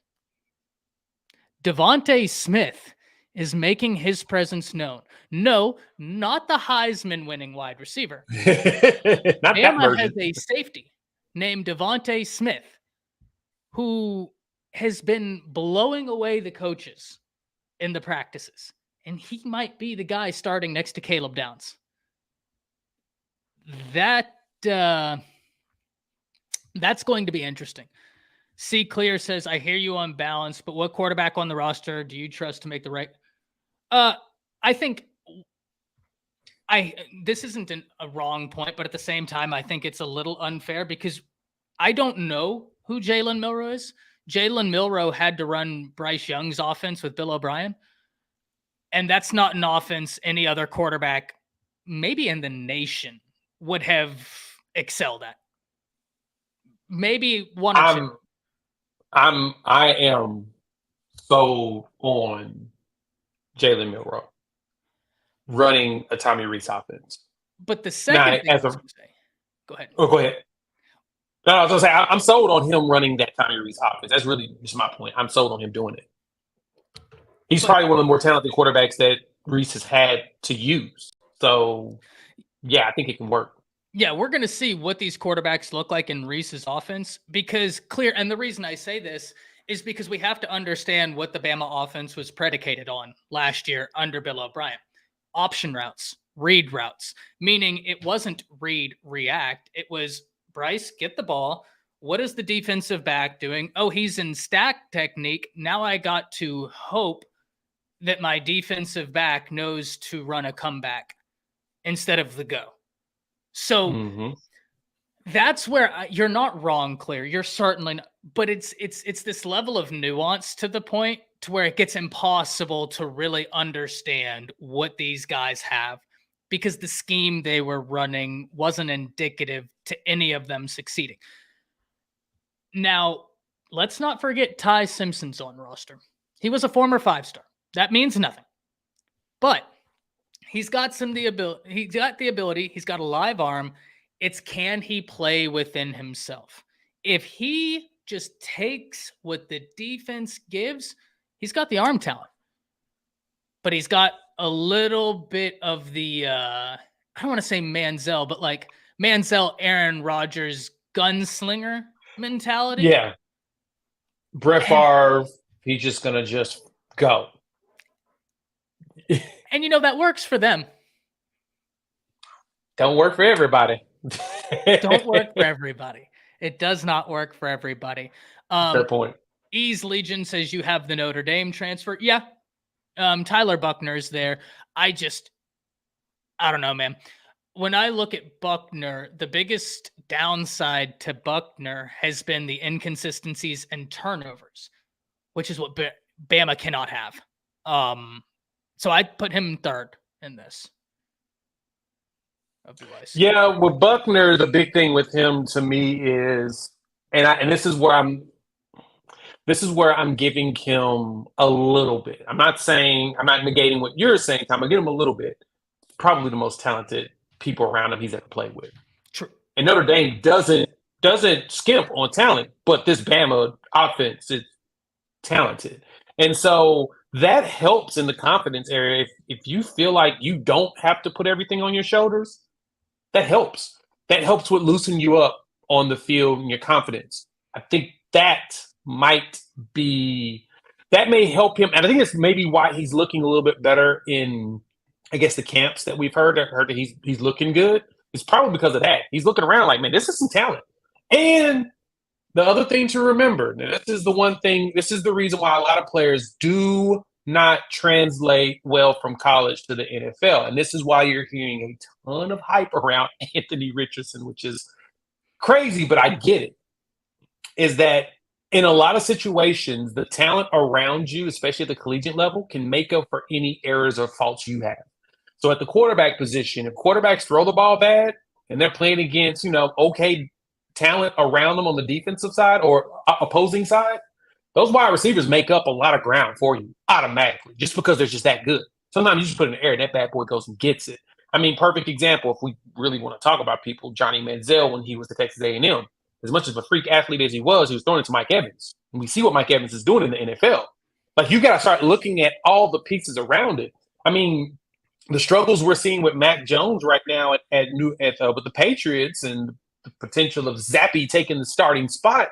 Devontae Smith is making his presence known. No, not the Heisman winning wide receiver. Bama has a safety named Devontae Smith who has been blowing away the coaches in the practices. And he might be the guy starting next to Caleb Downs. That's going to be interesting. C Clear says, I hear you on balance, but what quarterback on the roster do you trust to make the right? I think this isn't a wrong point, but at the same time, I think it's a little unfair because I don't know who Jalen Milroe is. Jalen Milroe had to run Bryce Young's offense with Bill O'Brien. And that's not an offense any other quarterback, maybe in the nation, would have excelled at. Maybe one or two. I am sold on Jalen Milroe running a Tommy Rees offense. But the second thing go ahead. Oh, go ahead. No, I was going to say, I'm sold on him running that Tommy Rees offense. That's really just my point. I'm sold on him doing it. He's probably one of the more talented quarterbacks that Rees has had to use. So, yeah, I think it can work. Yeah, we're going to see what these quarterbacks look like in Rees's offense because and the reason I say this is because we have to understand what the Bama offense was predicated on last year under Bill O'Brien. Option routes, read routes, meaning it wasn't read, react. It was Bryce, get the ball. What is the defensive back doing? Oh, he's in stack technique. Now I got to hope that my defensive back knows to run a comeback instead of the go. So that's where you're not wrong, Clear. You're certainly not, but it's this level of nuance to the point to where it gets impossible to really understand what these guys have because the scheme they were running wasn't indicative to any of them succeeding. Now, let's not forget Ty Simpson's on roster. He was a former 5-star. That means nothing. But he's got the ability. He's got a live arm. It's can he play within himself? If he just takes what the defense gives, he's got the arm talent. But he's got a little bit of the, I don't want to say Manziel, but like Manziel, Aaron Rodgers, gunslinger mentality. Yeah. Brett Favre, he's just going to go. And, that works for them. Don't work for everybody. Don't work for everybody. It does not work for everybody. Fair point. Ease Legion says you have the Notre Dame transfer. Yeah. Tyler Buckner's there. I don't know, man. When I look at Buckner, the biggest downside to Buckner has been the inconsistencies and turnovers, which is what Bama cannot have. So I'd put him third in this. Yeah, with Buckner, the big thing with him to me is, and this is where I'm this is where I'm giving him a little bit. I'm not negating what you're saying, Tom. I'm giving him a little bit. Probably the most talented people around him he's ever played with. True. And Notre Dame doesn't skimp on talent, but this Bama offense is talented. And so that helps in the confidence area. If you feel like you don't have to put everything on your shoulders, that helps. That helps with loosening you up on the field and your confidence. I think that may help him. And I think it's maybe why he's looking a little bit better in, I guess, the camps that we've heard that he's looking good. It's probably because of that. He's looking around like, man, this is some talent. And the other thing to remember, and this is the reason why a lot of players do not translate well from college to the NFL. And this is why you're hearing a ton of hype around Anthony Richardson, which is crazy, but I get it, is that in a lot of situations, the talent around you, especially at the collegiate level, can make up for any errors or faults you have. So at the quarterback position, if quarterbacks throw the ball bad and they're playing against, okay talent around them on the defensive side or opposing side, those wide receivers make up a lot of ground for you automatically just because they're just that good. Sometimes you just put it in the air and that bad boy goes and gets it. I mean, perfect example, if we really want to talk about people, Johnny Manziel when he was the Texas A&M. As much of a freak athlete as he was throwing it to Mike Evans. And we see what Mike Evans is doing in the NFL. Like, you got to start looking at all the pieces around it. I mean, the struggles we're seeing with Mac Jones right now with the Patriots and the potential of Zappy taking the starting spot,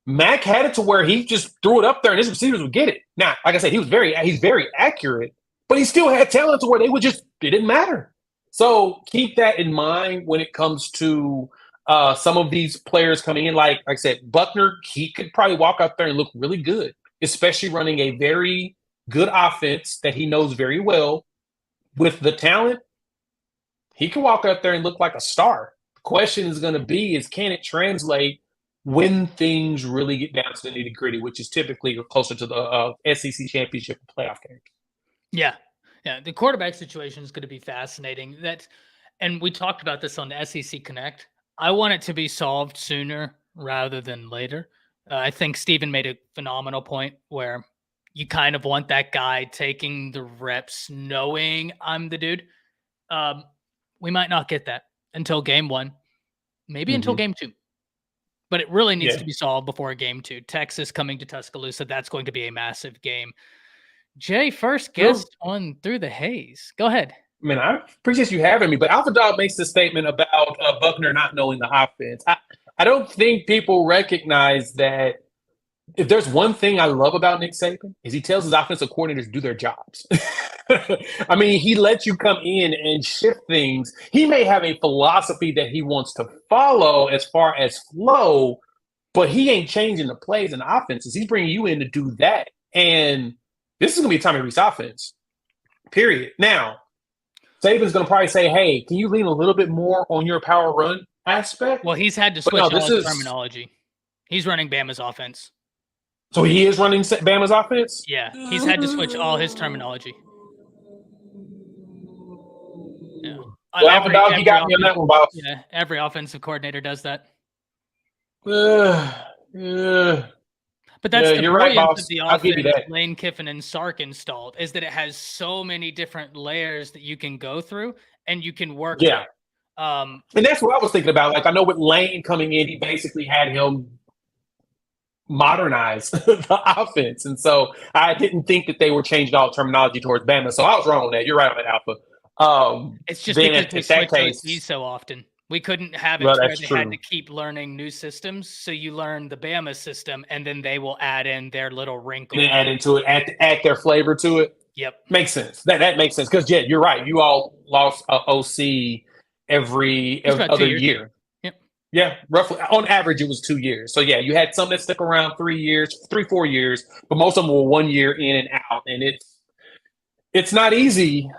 Mac had it to where he just threw it up there and his receivers would get it. Now, like I said, he's very accurate, but he still had talent to where it didn't matter. So keep that in mind when it comes to some of these players coming in. Like I said, Buckner, he could probably walk out there and look really good, especially running a very good offense that he knows very well. With the talent, he can walk out there and look like a star. The question is going to be can it translate when things really get down to the nitty-gritty, which is typically closer to the SEC championship and playoff games. Yeah. The quarterback situation is going to be fascinating. And we talked about this on the SEC Connect. I want it to be solved sooner rather than later. I think Steven made a phenomenal point where you kind of want that guy taking the reps, knowing I'm the dude. We might not get that until game 1, maybe until game 2. But it really needs to be solved before game 2. Texas coming to Tuscaloosa, that's going to be a massive game. Jay, first guest on Through the Haze. Go ahead. Man, I appreciate you having me, but Alpha Dog makes this statement about Buckner not knowing the offense. I don't think people recognize that if there's one thing I love about Nick Saban is he tells his offensive coordinators to do their jobs. I mean, he lets you come in and shift things. He may have a philosophy that he wants to follow as far as flow, but he ain't changing the plays and offenses. He's bringing you in to do that. And this is going to be a Tommy Rees offense, period. Now, Saban's going to probably say, hey, can you lean a little bit more on your power run aspect? Well, he's had to switch all his terminology. He's running Bama's offense. So he is running Bama's offense? Yeah, he's had to switch all his terminology. Yeah. Well, Dog, you got me on that one, boss. Yeah, every offensive coordinator does that. But that's the brilliance of the offense Lane Kiffin and Sark installed, is that it has so many different layers that you can go through and you can work. Yeah. And that's what I was thinking about. Like, I know with Lane coming in, he basically had him modernize the offense. And so I didn't think that they were changing all terminology towards Bama. So I was wrong on that. You're right on that, Alpha. It's just because we switch OCs so often. We couldn't have it where they had to keep learning new systems. So you learn the Bama system, and then they will add in their little wrinkle. And add into it, add their flavor to it. Yep. Makes sense. That makes sense. Because, yeah, you're right. You all lost OC every other year. Yep. Yeah, roughly. On average, it was 2 years. So, yeah, you had some that stuck around 3 years, 4 years, but most of them were 1 year in and out. And it's not easy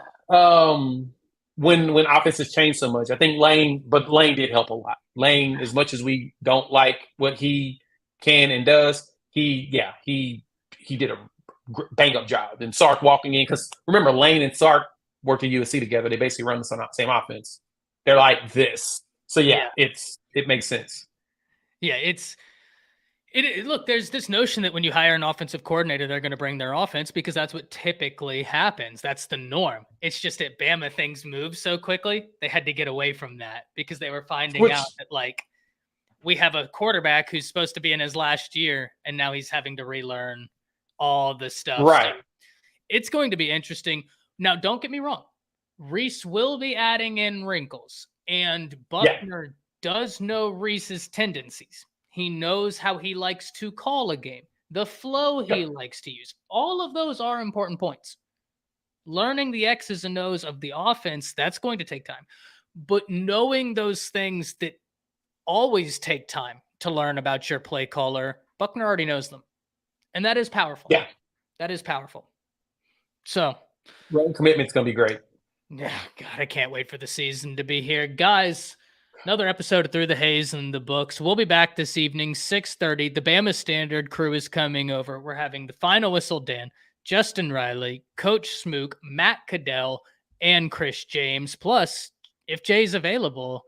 when offenses change so much. I think Lane did help a lot. Lane, as much as we don't like what he can and does, he did a bang-up job. And Sark walking in, because remember, Lane and Sark worked at USC together. They basically run the same offense. They're like this. So, yeah. It makes sense. Yeah, Look, there's this notion that when you hire an offensive coordinator, they're going to bring their offense because that's what typically happens. That's the norm. It's just at Bama, things move so quickly. They had to get away from that because they were finding out that, like, we have a quarterback who's supposed to be in his last year, and now he's having to relearn all the stuff. Right. So it's going to be interesting. Now, don't get me wrong. Reese will be adding in wrinkles, and Buckner does know Reese's tendencies. He knows how he likes to call a game, the flow he likes to use. All of those are important points. Learning the X's and O's of the offense, that's going to take time. But knowing those things that always take time to learn about your play caller, Buckner already knows them. And that is powerful. Yeah. That is powerful. So, run commitment's going to be great. Yeah, God, I can't wait for the season to be here. Guys, another episode of Through the Haze in the books. We'll be back this evening, 6:30. The Bama Standard crew is coming over. We're having the Final Whistle Dan, Justin Riley, Coach Smook, Matt Caddell, and Chris James. Plus, if Jay's available,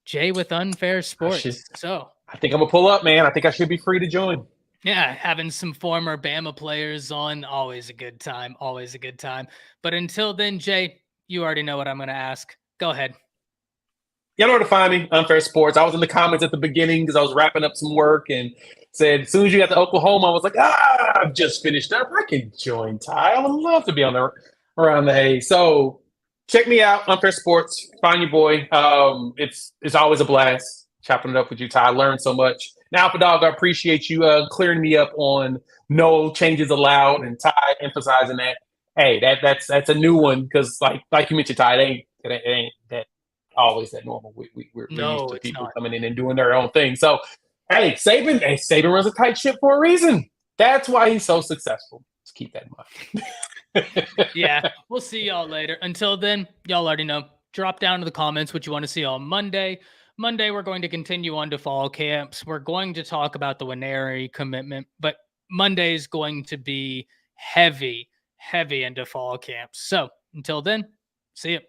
Jay with Unfair Sports. I think I'm going to pull up, man. I think I should be free to join. Yeah, having some former Bama players on, always a good time. Always a good time. But until then, Jay, you already know what I'm going to ask. Go ahead. You know where to find me, Unfair Sports. I was in the comments at the beginning because I was wrapping up some work and said, as soon as you got to Oklahoma, I was like, I've just finished up. I can join Ty. I would love to be on there around the hay. So check me out, Unfair Sports. Find your boy. It's always a blast chopping it up with you, Ty. I learned so much. Now, Alpha Dog, I appreciate you clearing me up on no changes allowed, and Ty emphasizing that. Hey, that's a new one because, like you mentioned, Ty, it ain't that always that normal. We're used to people coming in and doing their own thing. So, hey, Saban runs a tight ship for a reason. That's why he's so successful. Let's keep that in mind. Yeah, we'll see y'all later. Until then, y'all already know. Drop down to the comments what you want to see on Monday. Monday, we're going to continue on to fall camps. We're going to talk about the Winery commitment, but Monday is going to be heavy into fall camps. So until then, see you.